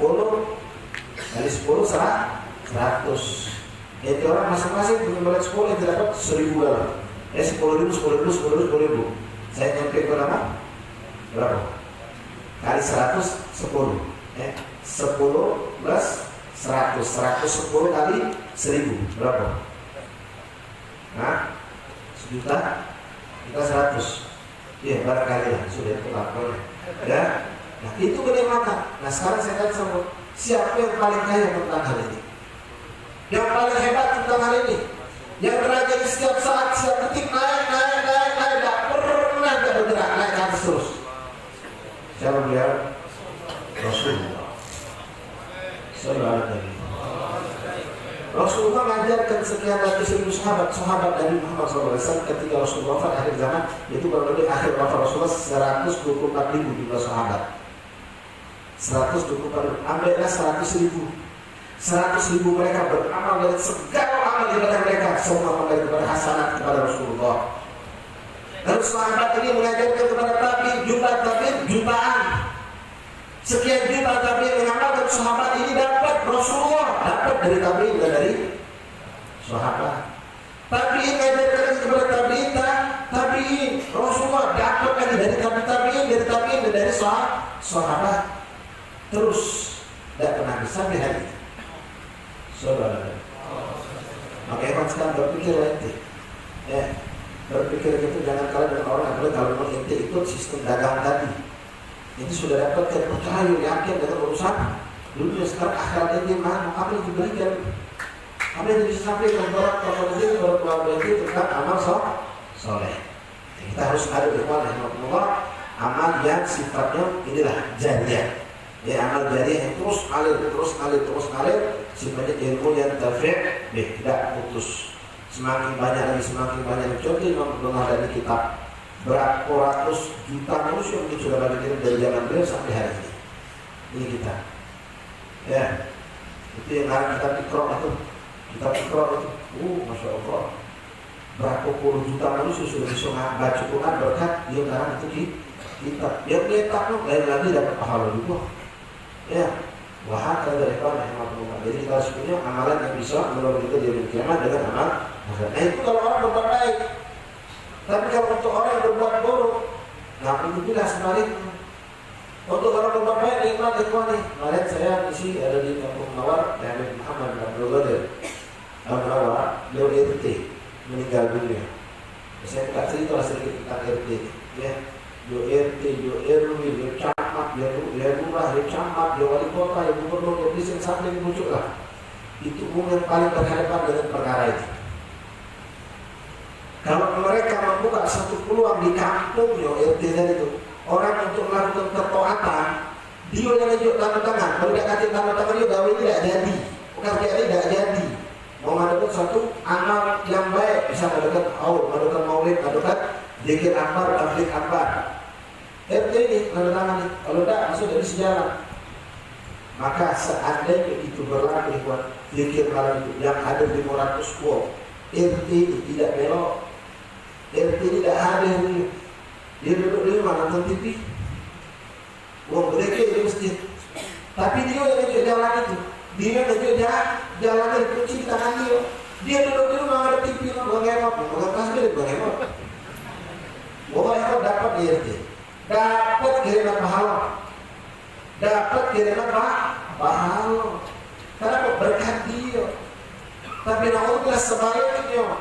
kali 10 100. Jadi orang masing-masing punya murid 10 yang dapat 1000 dalam. 10.000. Saya nyampe ke berapa? Kali 100 10. 10 plus 100. 110 kali 1000 berapa? Nah, 1.000.000 kita 100. Ya, barangkali lah sudah terlalu ya. Nah, itu kenikmatan. Nah, sekarang saya tanya sama siapa yang paling kaya tentang hal ini? Yang paling hebat tentang hal ini? Yang derajatnya setiap saat, setiap detik naik, tak pernah tidak bergerak, naik ke atas terus. Siapa beliau? Rasulullah. Sallallahu alaihi. Rasulullah mengajarkan sekian ratus ribu sahabat Nabi Muhammad SAW ketika Rasulullah wafat akhir zaman, itu kurang lebih akhir wafat Rasulullah 124.000 jumlah sahabat. 124.000, ambillah 100.000. 100.000 mereka beramal dari segala amal ibadah mereka, semua kembali kepada hasanat kepada Rasulullah. Lalu sahabat ini mengajarkan kepada tabi'in, jumlah tabi'in jutaan. Sekian juta tabi'in mengamalkan sahabat ini dapat Rasulullah, dapat dari tabi'in dan dari sahabat. Tabi'in mengajarkan kepada tabi'in, Rasulullah dapat lagi dari tabi'in dan dari sahabat. Terus tidak pernah bisa sampai hari ini. Saudara, makanya sekarang berpikir ente, berpikir itu jangan kalah dengan orang, apalagi kalau mau ente ikut sistem dagang tadi. Itu sudah dapat percaya, yakin dengan urusan dunia. Sekarang akhirat ini mana? Apa yang diberikan? Apa yang bisa sampaikan kepada itu tentang amal soleh. Kita harus ada di Allah amal yang sifatnya inilah jariah. Ya, amal jariah yang terus ngalir, sifatnya ilmu yang tidak putus. Semakin banyak. Contoh Imam dari kitab beratus juta manusia yang sudah bagi dari zaman beliau sampai hari ini. Ini kita. Ya, itu yang harus kita ikrar itu. Masya Allah. Berapa puluh juta manusia sudah bisa baca Quran berkat dia sekarang itu di kitab. Yang dia takluk lain lagi dapat pahala juga. Ya, wahai dari kawan yang mampu. Jadi kita sebenarnya amalan yang bisa menolong kita di hari kiamat dengan amal. Nah itu kalau orang berbuat baik. Tapi kalau untuk orang yang berbuat buruk, nah itu bila sebaliknya. Untuk orang bapak nikmat ikhwan nih. Kemarin saya isi ada di Kampung Mawar, Habib Muhammad Abdul Qadir Al-Mawar, beliau RT meninggal dunia. Saya tak cerita sedikit tentang RT, ya. Yo RT, yo RW, yo camat, yo lurah, yo camat, yo wali kota, yo gubernur, yo presiden sampai bujuk lah. Itu umum yang paling berhadapan dengan perkara itu. Kalau mereka membuka satu peluang di kampung yo RT tadi itu, orang untuk melakukan ketaatan, dia yang tunjuk tanda tangan. Kalau tidak kasih tanda tangan dia gawe tidak jadi, kerja tidak jadi. Mau melakukan suatu amal yang baik, bisa melakukan melakukan maulid, melakukan zikir akbar, tabligh akbar. RT ini tanda tangan ini. Kalau tidak masuk dari sejarah. Maka seandainya itu berlaku buat zikir malam itu yang ada 500 watt, RT ini tidak belok, RT ini tidak hadir ini. Dia duduk di rumah nonton TV, uang mereka di masjid. Tapi dia yang tunjuk jalan itu, dia yang tunjuk jalan itu kunci di tangan dia. Dia duduk di rumah ada TV, buang hemat, buang tasbih, buang hemat. Buang hemat dapat di RT, dapat kiriman pahala, dapat kiriman pahala. Karena berkat dia. Tapi naudzubillah sebaliknya,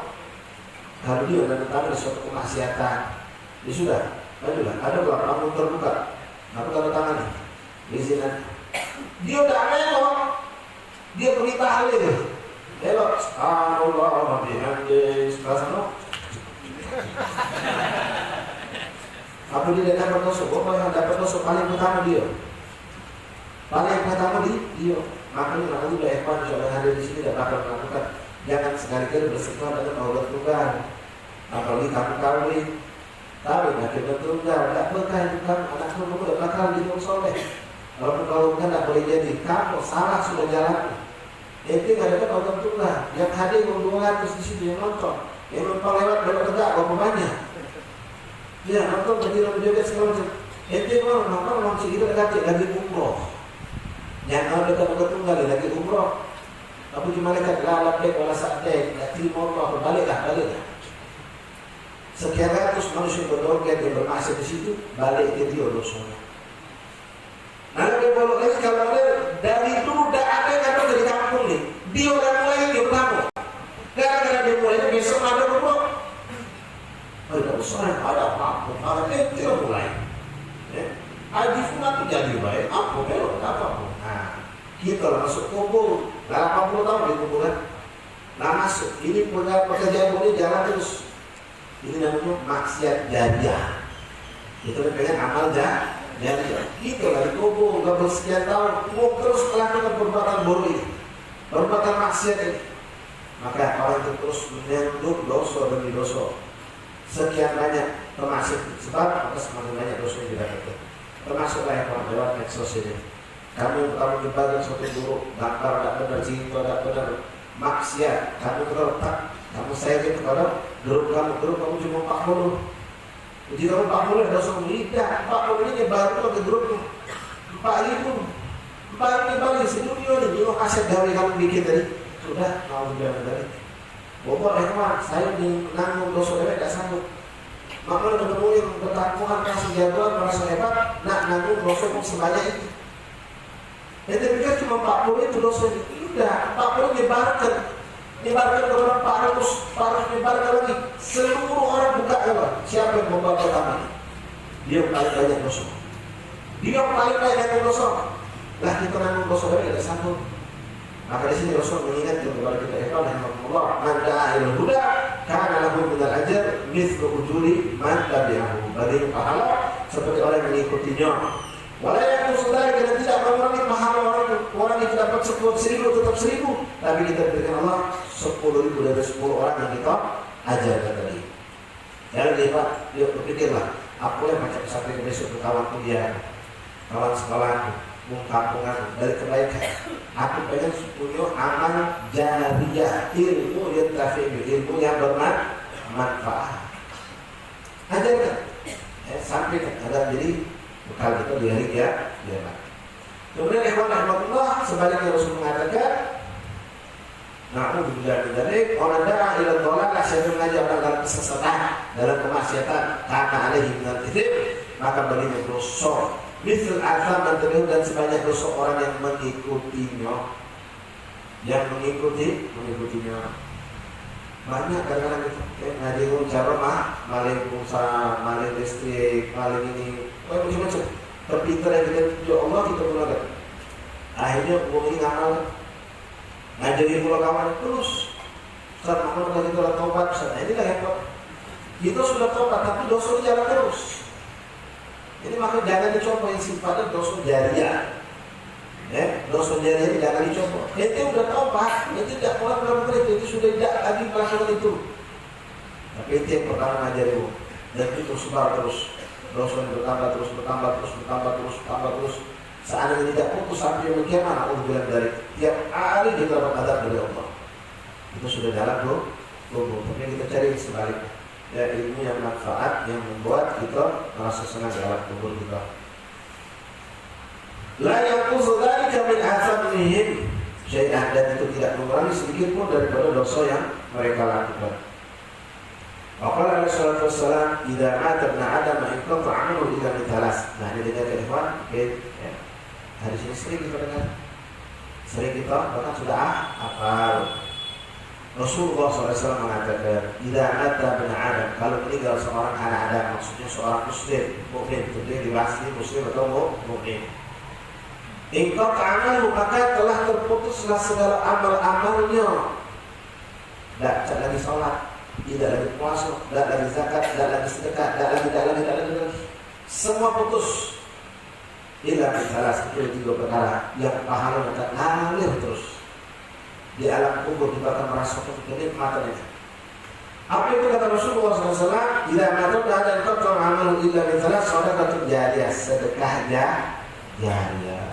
kalau dia menentang suatu kemaksiatan. Ya sudah, majulah. Ada belum kamu terbuka? Aku tanda tangan nih. Izinan. Dia udah melok. Dia pergi tahlil. Melok. Allah bihamdi. Sekarang apa dia dapat dosa? Pokoknya yang dapat dosa paling pertama dia. Paling pertama dia. Makanya nanti udah ikhwan yang ada di sini tidak bakal melakukan. Jangan sekali-kali bersentuhan dengan Allah Tuhan. Apalagi kamu kawin. Tapi makin bertunggal, tak berkah itu kan anak kamu tidak bakal jadi orang soleh. Kalau kau tidak boleh jadi, kamu salah sudah jalan. Itu nggak dapat orang tunggal. Yang hadir 200 di sini yang nonton, yang nonton lewat berapa tegak, berapa banyak. Ya nonton berdiri berjoget segala macam. Itu kalau nonton langsung itu dekat lagi umroh. Yang kalau dekat orang tunggal lagi umroh. Tapi cuma dekat lalap dek, wala sakdek, tak terima Allah, baliklah. Sekian ratus manusia berorgan yang bermaksud di situ, balik ke dia dosanya. Nah, dia boleh lagi kalau ada dari dulu dah ada yang ada dari kampung nih, dia orang mulai dia bertamu. Gara-gara dia mulai besok ada rumah. Ada besar ada apa? Ada dia mulai. Haji Fulan itu jadi baik, apa belok apa pun. Nah, kita masuk kubur, 80 tahun di kuburan. Nah masuk, ini pekerjaan ini jalan terus. Ini namanya maksiat jariah. Itu pengen amal jariah. Itu lagi kubur, nggak bersekian tahun, mau terus melakukan perbuatan buruk ini, perbuatan maksiat ini. Maka orang itu terus menyenduk dosa demi dosa. Sekian banyak termasuk sebab maka semakin banyak dosa yang dilakukan. Termasuklah yang lewat medsos ini. Kamu menyebarkan suatu buruk, bakar tak benar, cinta tak benar, maksiat, kamu terletak. Kamu saya kepada grup kamu cuma 40. Jadi kamu 40 dosa tidak 40 ini baru ke grupnya 4.000 balik sedunia ini. Ini aset gawe kamu bikin tadi sudah mau bilang tadi. Bapak ikhwan, saya menanggung dosa dewa tidak sanggup. Maka ketemu yang bertakwahan kasih jagoan merasa hebat, nak nanggung dosa pun sebanyak itu. Yang dipikir cuma 40 itu dosa itu. Tidak, 40 nyebarkan ke orang 400 nyebarkan lagi. Seluruh orang buka hebat. Siapa yang membawa pertama? Dia paling banyak dosa. Dia paling banyak dosa. Lah kita nanggung dosa dewa tidak sanggup. Maka di sini Rasul mengingatkan kepada kita ikhwan rahimakumullah, man da'a ilal huda kana lahu minal ajr mithlu ujuri man tabi'ahu. Bagi pahala seperti orang yang mengikutinya. Wala yakun dzalika, dan tidak mengurangi pahala orang yang dapat 10.000 tetap 1.000, tapi kita berikan Allah 10.000 dari 10 orang yang kita ajarkan tadi. Jangan lihat, yuk berpikirlah, apa yang macam sampai besok kawan kuliah, kawan sekolah, kampungan dari kebaikan. Aku pengen punya amal jariyah, ilmu yang tafi'il, ilmu yang bermanfaat. Ajarkan, sampaikan agar jadi bekal kita di hari kiamat. Kemudian ikhwan rahmatullah, sebaliknya Rasul mengatakan, na'udzubillah min dzalik, orang da'a ila dhalalah, siapa mengajak orang dalam kesesatan, dalam kemaksiatan, kana alaihi minal itsm, maka baginya dosa Misal asam dan sebanyak dosa orang yang mengikutinya, mengikutinya. Banyak kadang-kadang gitu, ngaji cara maling pulsa, maling listrik, maling ini, macam-macam. Terpintar yang kita tunjuk Allah kita gunakan. Akhirnya uang ini ngamal, ngajarin pula kawan terus. Saat makan kita telah taubat, inilah yang kita sudah taubat, tapi dosa jalan terus. Jadi maka jangan dicoba yang sifatnya dosa jariah. Dosa jariah ini jangan dicoba. Itu udah taubat, itu tidak pulang itu sudah tidak lagi melakukan itu. Tapi itu yang pertama ngajari dan itu sebar terus. Dosa yang bertambah terus. Seandainya tidak putus sampai bagaimana Allah bilang dari tiap hari kita dapat adab dari Allah. Itu sudah jalan tuh. Tapi kita cari sebaliknya. Ya, ilmu yang manfaat yang membuat kita merasa senang dalam kubur kita. La yaquzu dzalika min athamihim syai'an, dan itu tidak mengurangi sedikit pun daripada dosa yang mereka lakukan. Waqala alaihi salatu wassalam, idza mata ibnu adam inqata 'amaluhu illa min thalas. Nah, ini dengan ikhwan, ya. Hadis ini sering kita dengar. Sering kita bahkan sudah hafal. Rasulullah SAW mengatakan, "Idza mata ibnu adam," kalau meninggal seorang anak Adam, maksudnya seorang muslim, mukmin, tentunya dibahas ini muslim atau mukmin. Inqata 'amaluhu, maka telah terputuslah segala amal-amalnya. Tidak lagi sholat, tidak lagi puasa, tidak lagi zakat, tidak lagi sedekah, tidak lagi. Semua putus. Illa salah satu tiga perkara yang pahalanya akan ngalir terus. Di alam kubur kita akan merasakan kenikmatan itu. Apa itu kata Rasulullah SAW? Bila matut ada kau amal illa min salah, sedekah jariyah, sedekah jariyah.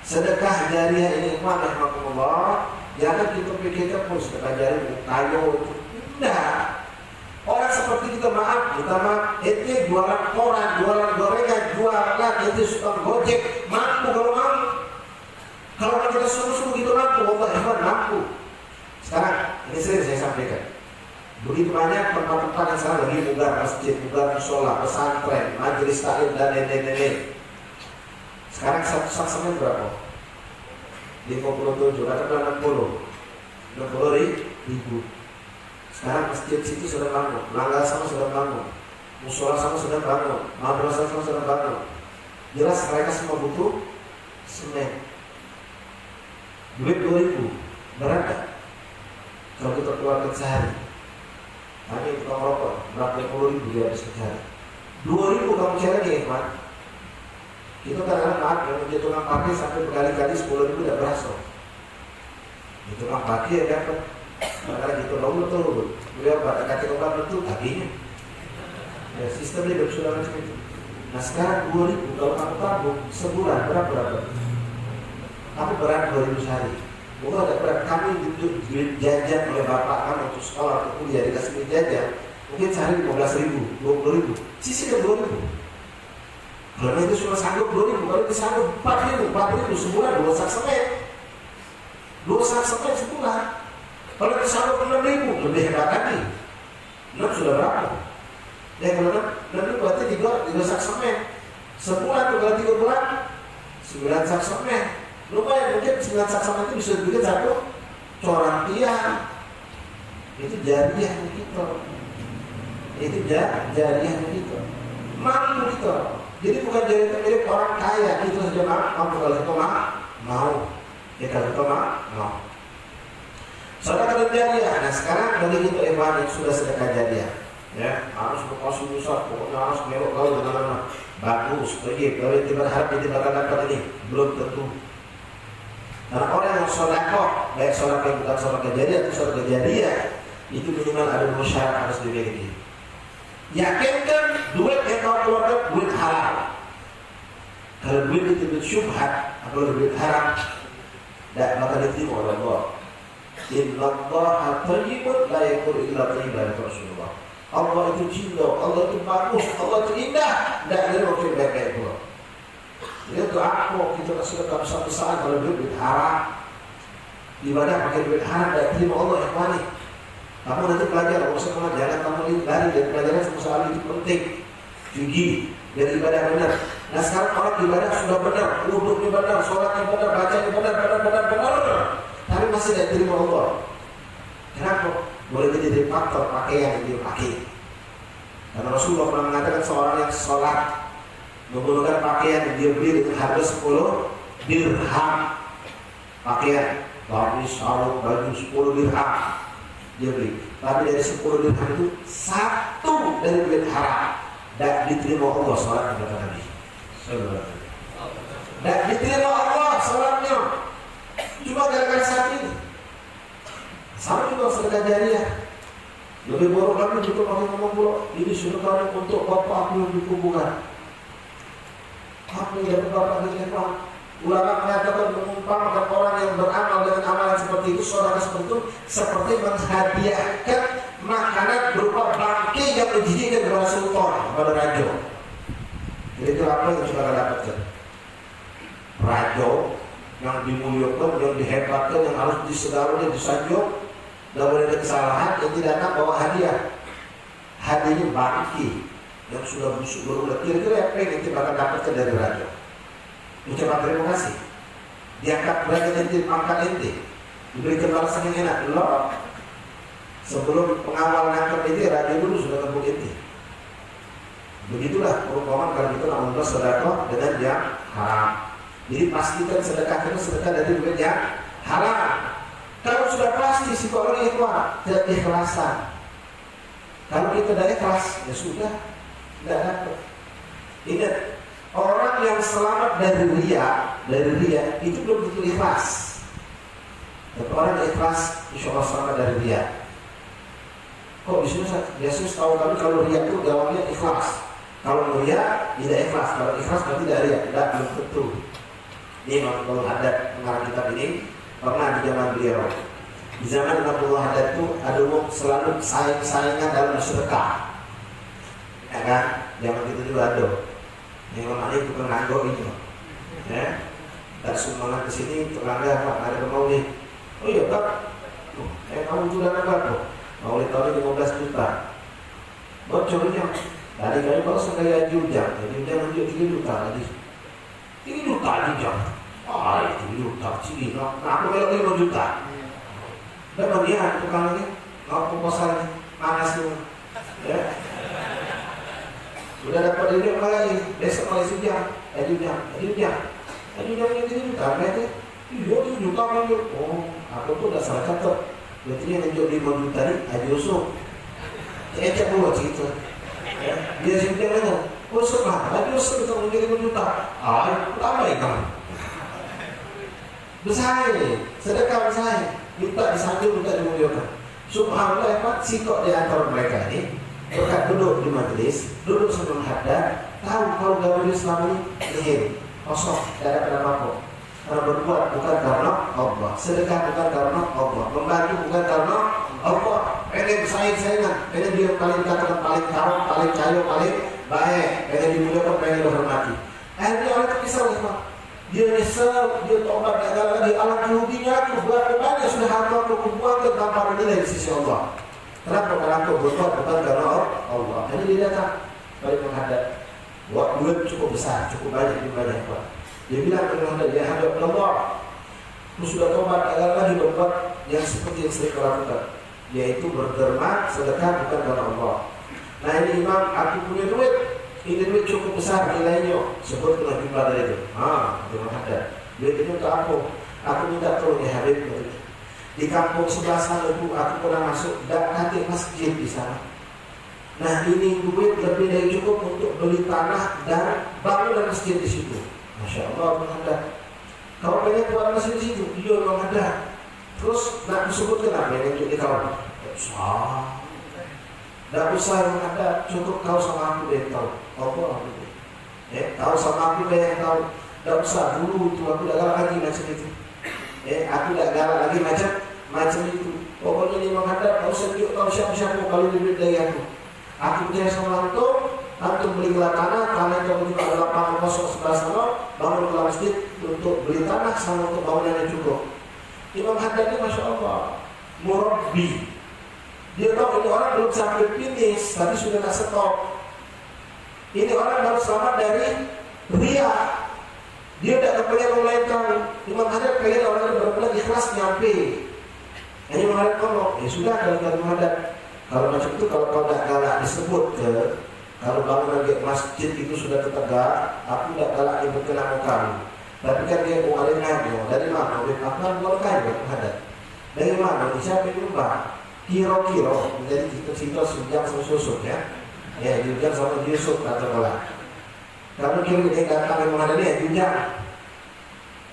Sedekah jariyah ini mana rahmatullah? Jangan kita pikirkan pun sedekah jariyah kayu itu. Tidak. Orang seperti kita maaf, itu jualan koran, jualan gorengan, jualan itu suka gojek, mampu kalau mau. Kalau kita suruh gitu mampu, Allah mampu. Sekarang ini sering saya sampaikan. Begitu banyak tempat-tempat yang sekarang lagi buka masjid, buka musola, pesantren, majelis taklim dan lain-lain. Sekarang satu saksemen berapa? 57, katakan 60 ribu. Sekarang masjid situ sudah bangun, langgar sama sudah bangun, musola sama sudah bangun, madrasah sama sudah bangun. Jelas mereka semua butuh semen. Duit 2.000 berapa? Kalau kita keluarkan sehari, kami tukang rokok berapa 10.000 dia habis sehari. 2.000 kamu cari lagi, Pak. Kita kadang-kadang maaf yang menjadi tukang parkir sampai berkali-kali 10.000 tidak berhasil. Itu tukang parkir ya dapat. Karena gitu dahulu tuh, beliau pada kata obat betul taginya. Ya, sistemnya sudah macam itu. Nah sekarang 2.000 kalau kamu tabung sebulan berapa? Aku berat 2.000 sehari. Bukan ada berat, kami duit jajan oleh bapak kamu untuk sekolah, untuk kuliah, dikasih duit jajan. Mungkin sehari 15.000, 20.000, sisihkan 2.000. Kalau itu sudah sanggup 2.000, kalau itu sanggup 4.000 sebulan, 2 sak semen. 2 sak semen sebulan. Kalau itu sanggup 6.000, lebih hebat lagi. 6 sudah berapa? Ya kalau 6 berarti 3 sak semen. Sebulan tuh kalau 3 bulan, 9 sak semen. Lumayan, mungkin 9 sak semen itu bisa bikin satu corak tiang. Itu jariah kita. Itu jariah kita. Mampu kita. Jadi bukan jariah milik orang kaya. Itu saja mampu kalau kita mau. Ya kalau kita mau. Sedekah jariah. Nah sekarang bagi kita ikhwan yang sudah sedekah jariah, ya harus berkonsum besar, pokoknya harus melok kau dengan mana bagus, pergi. Kalau kita berharap kita bakal dapat ini, belum tentu. Karena orang yang sedekah, baik sedekah yang bukan sedekah jariah atau sedekah jariah, itu minimal ada 2 syarat harus dimiliki. Yakinkan duit yang kau keluarkan duit halal. Kalau duit itu duit syubhat atau duit haram, tidak bakal diterima oleh Allah. Innallaha thayyibun la yaqulu illa thayyiban, Rasulullah. Allah itu cinta, Allah itu bagus, Allah itu indah, tidak ada yang baik-baik pula. Jadi untuk apa kita sedekah besar-besaran kalau duit haram? Ibadah pakai duit haram tidak terima Allah yang mana? Kamu nanti belajar, Allah jangan kamu lari dari pelajaran sama sekali itu penting. Gigi, biar ibadah benar. Nah sekarang orang ibadah sudah benar, wudhunya benar, sholatnya benar, bacanya benar, tapi masih tidak diterima Allah. Kenapa? Boleh jadi dari faktor pakaian yang dia pakai. Karena Rasulullah pernah mengatakan seorang yang sholat menggunakan pakaian yang dia beli dengan harga 10 dirham, pakaian, baju, sarung, baju 10 dirham dia beli. Tapi dari 10 dirham itu satu dari duit haram, dan diterima Allah sholat kepada Nabi. Dan diterima Allah sholatnya cuma gara-gara saat ini. Sama juga sedekah jariah. Lebih buruk lagi juga pakai ngomong pula, ini sedekah untuk bapak aku yang dikuburkan. Apa yang bapak diterima? Ulama mengatakan mengumpamakan orang yang beramal dengan amalan seperti itu, sedekah seperti itu, seperti menghadiahkan makanan berupa bangkai yang menjijikkan kepada sultan, kepada raja. Jadi itu apa yang sudah dapatkan? Raja yang dimuliakan, yang dihebatkan, yang harus disegani, disanjung, tidak boleh ada kesalahan, yang tidak nak bawa hadiah. Hadiahnya bangkai yang sudah busuk berulang. Kira-kira apa yang nanti bakal dapatkan dari raja? Ucapan terima kasih, diangkat derajat ente, pangkat ente, diberikan balasan yang enak. Belum, sebelum pengawal nangkep ente, raja dulu sudah ngebuk ente. Begitulah perumpamaan kalau kita nak membuat sedekah dengan yang haram. Jadi pastikan sedekah itu sedekah dari duit yang haram. Kalau sudah pasti si orang ikhwan tidak ikhlasan. Kalau kita tidak ikhlas, ya sudah, tidak dapat. Ingat, orang yang selamat dari riya itu belum tentu ikhlas. Dan orang yang ikhlas, insya Allah selamat dari riya. Kok Yesus tahu kami kalau riya itu jawabnya ikhlas. Kalau riya tidak ikhlas, kalau ikhlas berarti tidak riya. Tidak, belum tentu. Ini Imam Haddad mengarang kitab ini pernah di zaman beliau. Di zaman Imam Haddad itu ada selalu saing-saingan dalam sedekah. Ya kan? Zaman kita juga ada. Yang namanya tukang nanggo itu, ya. Dan semuanya ke sini tetangga Pak, ada maulid. Oh iya Pak, kamu sudah berapa? Maulid tahun 15 juta. Bocornya, tadi kali kalau saya jujang, jadi dia menunjuk 3 juta tadi. 3 juta jujang. Ah, 3 juta sini. Nah, aku kalau 5 juta. Dan bagian tukang ini, mau proposal panas tuh, ya. Sudah dapat duit lagi, besok lagi sejam, jujang yang ini juta, berarti, iya 7 juta kan? Oh, aku tuh udah salah catat. Berarti yang nunjuk 5 juta nih, Haji Yusuf. Saya cek dulu cerita. Dia sejam aja. Oh, setelah Haji Yusuf kita nunjuk 5 juta. Ah, tambah ikan. Bersaing, sedekah bersaing. Minta disanjung, minta dimuliakan. Subhanallah, Pak, sikok di antara mereka ini. Berkat duduk di majelis, duduk sebelum haddad, tahu kalau gaul Islam ini lihir, kosong, tidak ada apa-apa. Karena berbuat bukan karena Allah, sedekah bukan karena Allah, membantu bukan karena Allah. Pengen saing-saingan, pengen dia paling katakan paling kawan, paling kaya, paling baik, pengen dimuliakan, pengen dihormati. Akhirnya orang terpisah Islam. Dia nyesel, dia tobat gagal lagi. Alam ruginya itu berapa banyak sudah harta kubuangkan tanpa ada nilai di sisi Allah. Kenapa? Karena aku berbuat bukan karena Allah. Jadi dia datang balik menghadap. Buat duit cukup besar, cukup banyak, Pak. Dia bilang ke menghadap, dia hadap Allah. Aku sudah tobat, gagal lagi berbuat yang seperti yang sering lakukan, yaitu berderma, sedekah bukan karena Allah. Nah ini Imam, aku punya duit. Ini duit cukup besar nilainya. Sebut kena jumlah dari itu. Dia menghadap. Duit itu untuk aku. Aku minta tolong ya Habib. Di kampung sebelah sana itu aku pernah masuk dan nanti masjid di sana. Nah ini duit lebih dari cukup untuk beli tanah dan bangun masjid di situ. Masya Allah, menghadap. Kau pengen buat masjid di situ? Iya, menghadap. Terus nak disebutkan apa yang untuk dikau? Tidak usah menghadap. Cukup kau sama aku deh tahu. Kau aku deh. Kau sama aku deh tahu. Tidak usah dulu itu aku dah lagi macam itu. Aku tidak galak lagi macam itu. Pokoknya dia menghadap, kau sendiri tahu siapa-siapa kalau duit dari aku. Aku percaya sama antum beli tanah itu juga ada lapangan kosong sebelah sana, bangun kelas masjid untuk beli tanah sama untuk bangunan yang cukup. Imam Haddad ini Masya Allah, murabbi. Dia tahu ini orang belum sampai finish, tapi sudah nak stop. Ini orang baru selamat dari Ria, dia tidak kepengen melainkan. Imam Hadad pengen orang yang benar-benar ikhlas nyampe. Ini Imam Hadad ngomong, ya sudah kalau Imam Hadad, kalau macam itu kalau kau tidak galak disebut ke, kalau bangunan di masjid itu sudah tegak, aku tidak galak nyebutkan nama kamu. Tapi kan dia mengalirkannya dari mana? Apa buat kayu Imam Hadad? Dari mana? Siapa yang nyumbang? Kiro-kiro menjadi cita-cita sejak susuk ya. Ya, Yujang sama Yusuf kata Allah. Kalau kira dia datang yang menghadap dia, Yujang.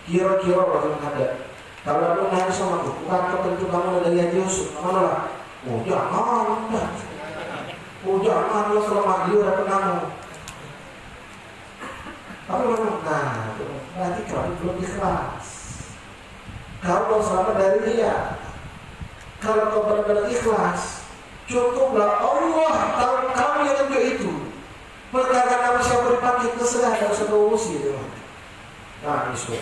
Kira-kira orang menghadap. Kalau aku nanya sama aku, bukan ketentu kamu dari Haji Yusuf, mana lah? Oh jangan, lo selama dia ada penamu. Tapi memang, nah, berarti kamu belum ikhlas. Kalau selamat dari dia, kalau kau benar-benar ikhlas, cukuplah Allah tahu kamu yang tunjuk itu. Perkara nama siapa dipakai terserah, tidak usah urusi itu. Nah, isu.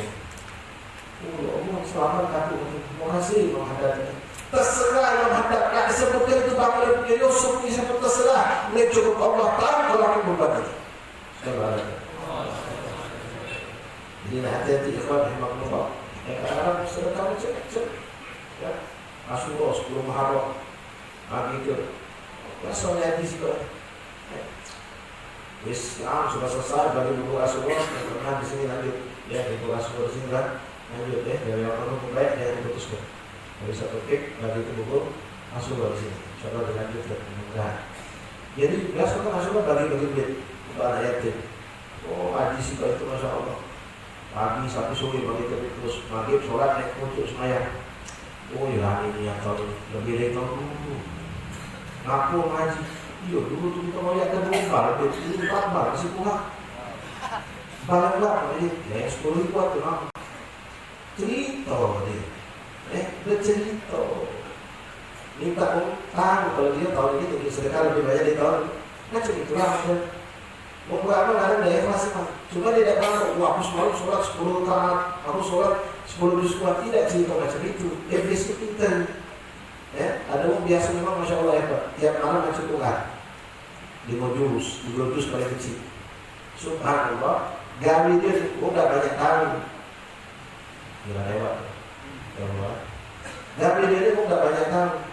Allah selamat aku. Terima kasih menghadapnya. Terserah yang menghadap. Tak disebutkan itu bangun punya Yusuf disebut terserah. Ini cukup Allah tahu kalau aku berbagi. Jadi hati-hati ikhwan rahimahullah. Kadang-kadang sedekah cek. Ya, Asyura 10 Muharram. Gitu. Soalnya di situ. Islam sudah selesai bagi buku Asyura. Karena di sini lanjut. Ya, di buku Asyura di sini kan lanjut ya. Dari yang perlu baik jangan diputuskan. Dari satu topik bagi itu buku Asyura di sini. Coba dilanjutkan. Jadi biasa kan Asyura bagi-bagi duit untuk anak yatim. Oh, haji sih itu masya Allah. Pagi sampai sore bagi terus maghrib sholat naik untuk semayang. Oh ya ini yang tahun lebih dari tahun dulu. Ngaku ngaji. Iya dulu tuh kita mau lihat terbongkar. Ini 4 bar masih pulang. Balik ini ya 10 ribu tuh nak. Cerita dia. Bercerita. Minta tahu kalau dia tahun ini tuh sedekah lebih banyak di tahun. Macam itulah. Mau buat apa nggak ada daya kelas kan? Cuma dia tidak tahu. Wah, aku semalam sholat 10 rakaat, aku sholat 10 juz kuat, tidak cerita macam itu. Iblis itu pintar. Ya, ada orang biasa memang masya Allah hebat. Tiap malam macam Tuhan. 5 juz paling kecil. Subhanallah, gawi dia udah banyak tahun. Gila hebat. Gawi dia udah banyak tahun.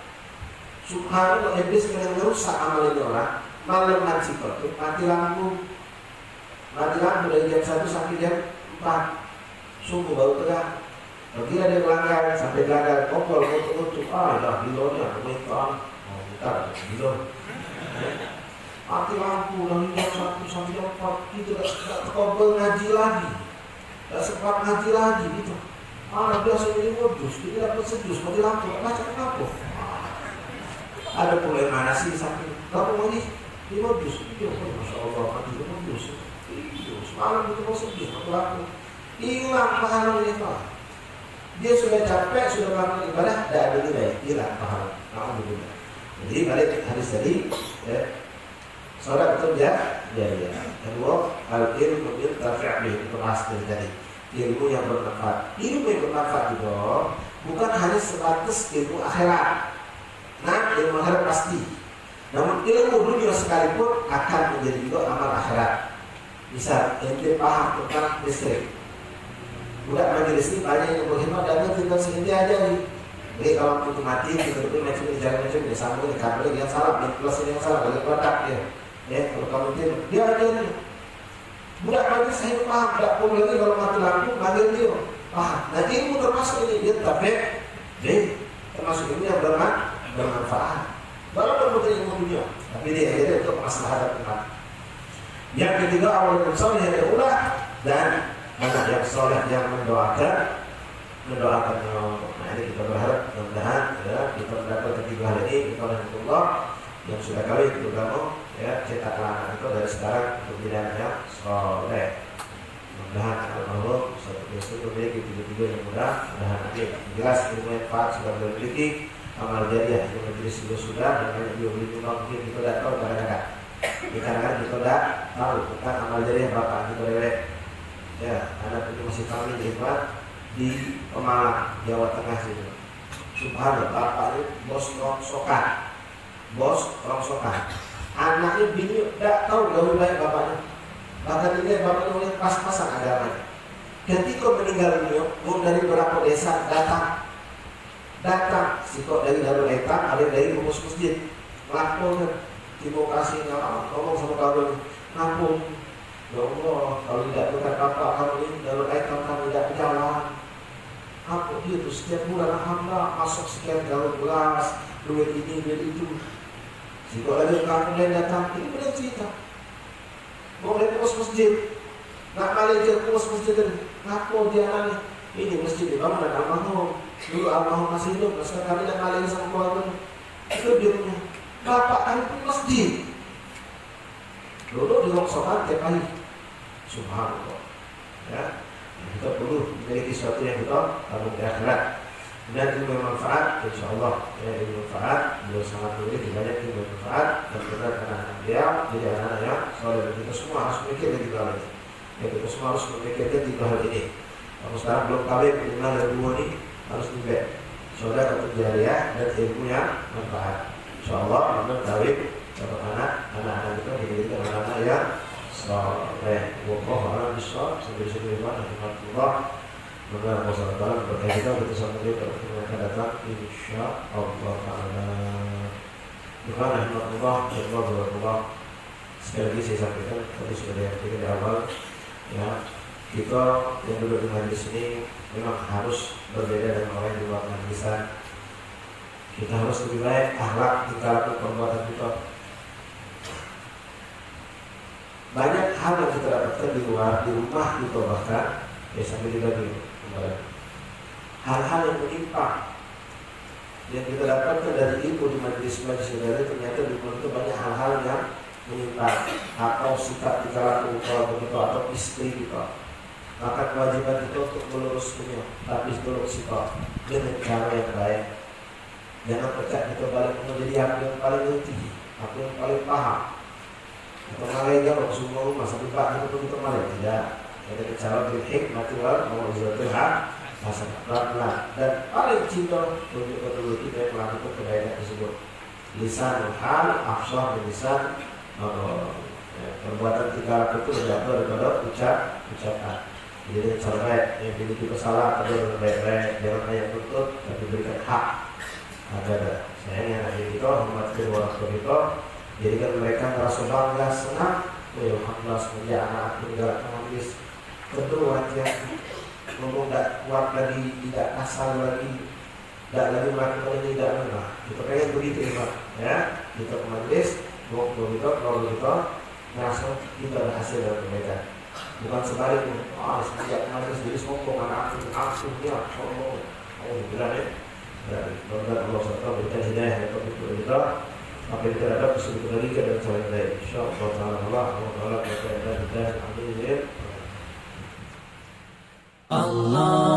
Subhanallah, iblis yang merusak amal ini orang. Malam ngaji itu mati lampu dari jam 1 sampai jam 4 subuh baru terang. Begitu dia melanggar sampai gagal kopol tutup. Dah bilonya kementan. Bentar bilon. Mati lampu dari jam 1 sampai jam 4 gitu tak kopol ngaji lagi. Tak sempat ngaji lagi gitu. Biasa ini modus, dia dapat sedus mati lampu baca kenapa? Ada problem mana sih sampai kamu ini? 5 juz, masya Allah, mati 5 juz. Semalam itu mau sedih, aku hilang pahala ini pak. Dia sudah capek, sudah melakukan ibadah, tidak ada nilai, hilang pahala. Alhamdulillah. Jadi balik hadis tadi, ya, saudara betul ya. Kedua, al-ilmu yuntafi' bihi, itu bahas dari tadi. Ilmu yang bermanfaat. Ilmu yang bermanfaat juga bukan hanya sebatas ilmu akhirat. Nah, ilmu akhirat pasti. Namun ilmu dunia sekalipun akan menjadi juga amal akhirat. Misal, ente paham tentang listrik. Budak majelis ini banyak yang berkhidmat dan tinggal sehinti aja nih. Jadi kalau itu mati, kita itu macam dia sambung di kabel yang salah, di plus yang salah, bagi produk dia. Ya, kalau kamu tidur, dia aja nih. Budak majelis saya paham, tidak perlu lagi kalau mati lampu, panggil dia. Paham. Nah ilmu termasuk ini dia tapi, termasuk ilmu yang bermanfaat. Walaupun bukan ilmu dunia, tapi dia ada untuk maslahat umat. Yang ketiga awal yang soleh yang ulah dan anak yang soleh yang mendoakan. Nah ini kita berharap mudah-mudahan ya, kita mendapat ketiga hal ini kita alhamdulillah yang sudah kawin terutama ya cetaklah anak itu dari sekarang untuk jadi yang soleh. Mudah-mudahan Allah satu besok memiliki tiga yang mudah-mudahan nanti jelas ilmu manfaat sudah memiliki. Amal jariah itu majelis sudah dan banyak juga beli rumah mungkin kita tidak tahu kadang-kadang kita tidak tahu tentang amal jariah berapa kita lewat ya anak itu masih kami hebat di Pemalang Jawa Tengah sini. Subhanallah bapak itu bos rongsokan anaknya bini tidak tahu gaul baik bapaknya Bahkan ini Bapak Ibu yang pas-pasan agamanya. Ketika meninggal dunia, dari beberapa desa datang si kok dari Darul Aitam, ada dari pengurus masjid, melaporkan, terima kasih ngomong sama kawan, ngampun, ya Allah, kalau tidak berkat bapak kamu ini Darul Aitam kami tidak berjalan. Apa itu setiap bulan hamba masuk sekian galon beras, duit ini duit itu. Si kok lagi kampung lain datang, ini benar cerita. Boleh pengurus masjid, nak balik ke pengurus masjid ini, ngaku dia nanya, ini masjid dibangun dan almarhum. Dulu almarhum masih hidup, sekarang kami dan balik sama keluarga. Itu dia punya, bapak kami pun masjid. Dulu di rongsokan tiap hari. Subhanallah. Ya, kita perlu memiliki sesuatu yang kita tabung di akhirat. Dan ilmu bermanfaat, insya Allah ya, ilmu bermanfaat, beliau sangat memiliki banyak ilmu bermanfaat dan benar anak-anak beliau jadi anak-anak yang soleh. Kita semua harus memikir tiga hal ini. Ya, kita semua harus memikirkan tiga hal ini. Kalau sekarang belum kawin, minimal dari dua ini harus dibek. Saudara untuk jariah dan ilmu yang manfaat. Insya Allah benar kawin dapat anak-anak kita dijadikan anak-anak yang soleh. Wallahu a'lam bishawab. Sampai sini Allah. Semoga Allah SWT berkait kita sampai pada pertemuan akan datang insya Allah ta'ala. Alhamdulillah. Sekali lagi saya sampaikan tadi sudah diartikan di awal ya, kita yang duduk di majlis ini memang harus berbeda dengan orang yang di luar majlisan. Kita harus lebih baik akhlak, tingkah laku, perbuatan kita. Banyak hal yang kita dapatkan di luar, di rumah kita bahkan ya sampai juga di hal-hal yang menimpa yang kita dapatkan dari ilmu di majlis-majlis saudara, ternyata di luar itu banyak hal-hal yang menimpa atau sikap tingkah laku keluarga kita atau istri kita. Maka kewajiban kita untuk meluruskannya, tapi melurus sikap dengan cara yang baik. Jangan pecah kita balik menjadi aku yang paling ngerti, aku yang paling paham. Atau malah kalau semua rumah sampai pak kita malah tidak. Ada cara berhikmat wal mau'izatul hasanah dan paling cinta untuk kedua kita yang melakukan kebaikan tersebut. Lisan hal, afsah dan lisan perbuatan tingkah laku itu lebih daripada ucapan. Jadi cara baik yang dimiliki kesalahan ada dengan baik-baik, jangan hanya tuntut tapi berikan hak. Ada sayangnya anak kita, hormat kedua orang kita, jadikan mereka merasa bangga, senang. Alhamdulillah semenjak anak meninggalkan habis. Tentu wajah ngomong tidak kuat lagi, tidak kasar lagi, tidak lagi melakukan ini, tidak benar. Kita pengen begitu ya. Kita ke majlis, ngobrol kita, merasa kita berhasil dalam kebaikan. Bukan sebaliknya. Sejak majlis jadi sombong anak aku ya, sombong. Bilang ya. Mudah-mudahan Allah SWT berikan hidayah untuk kita. Apa yang kita dapat bisa dikembalikan dan cara yang baik. Insyaallah Allah berkata kita. Alhamdulillah. Allah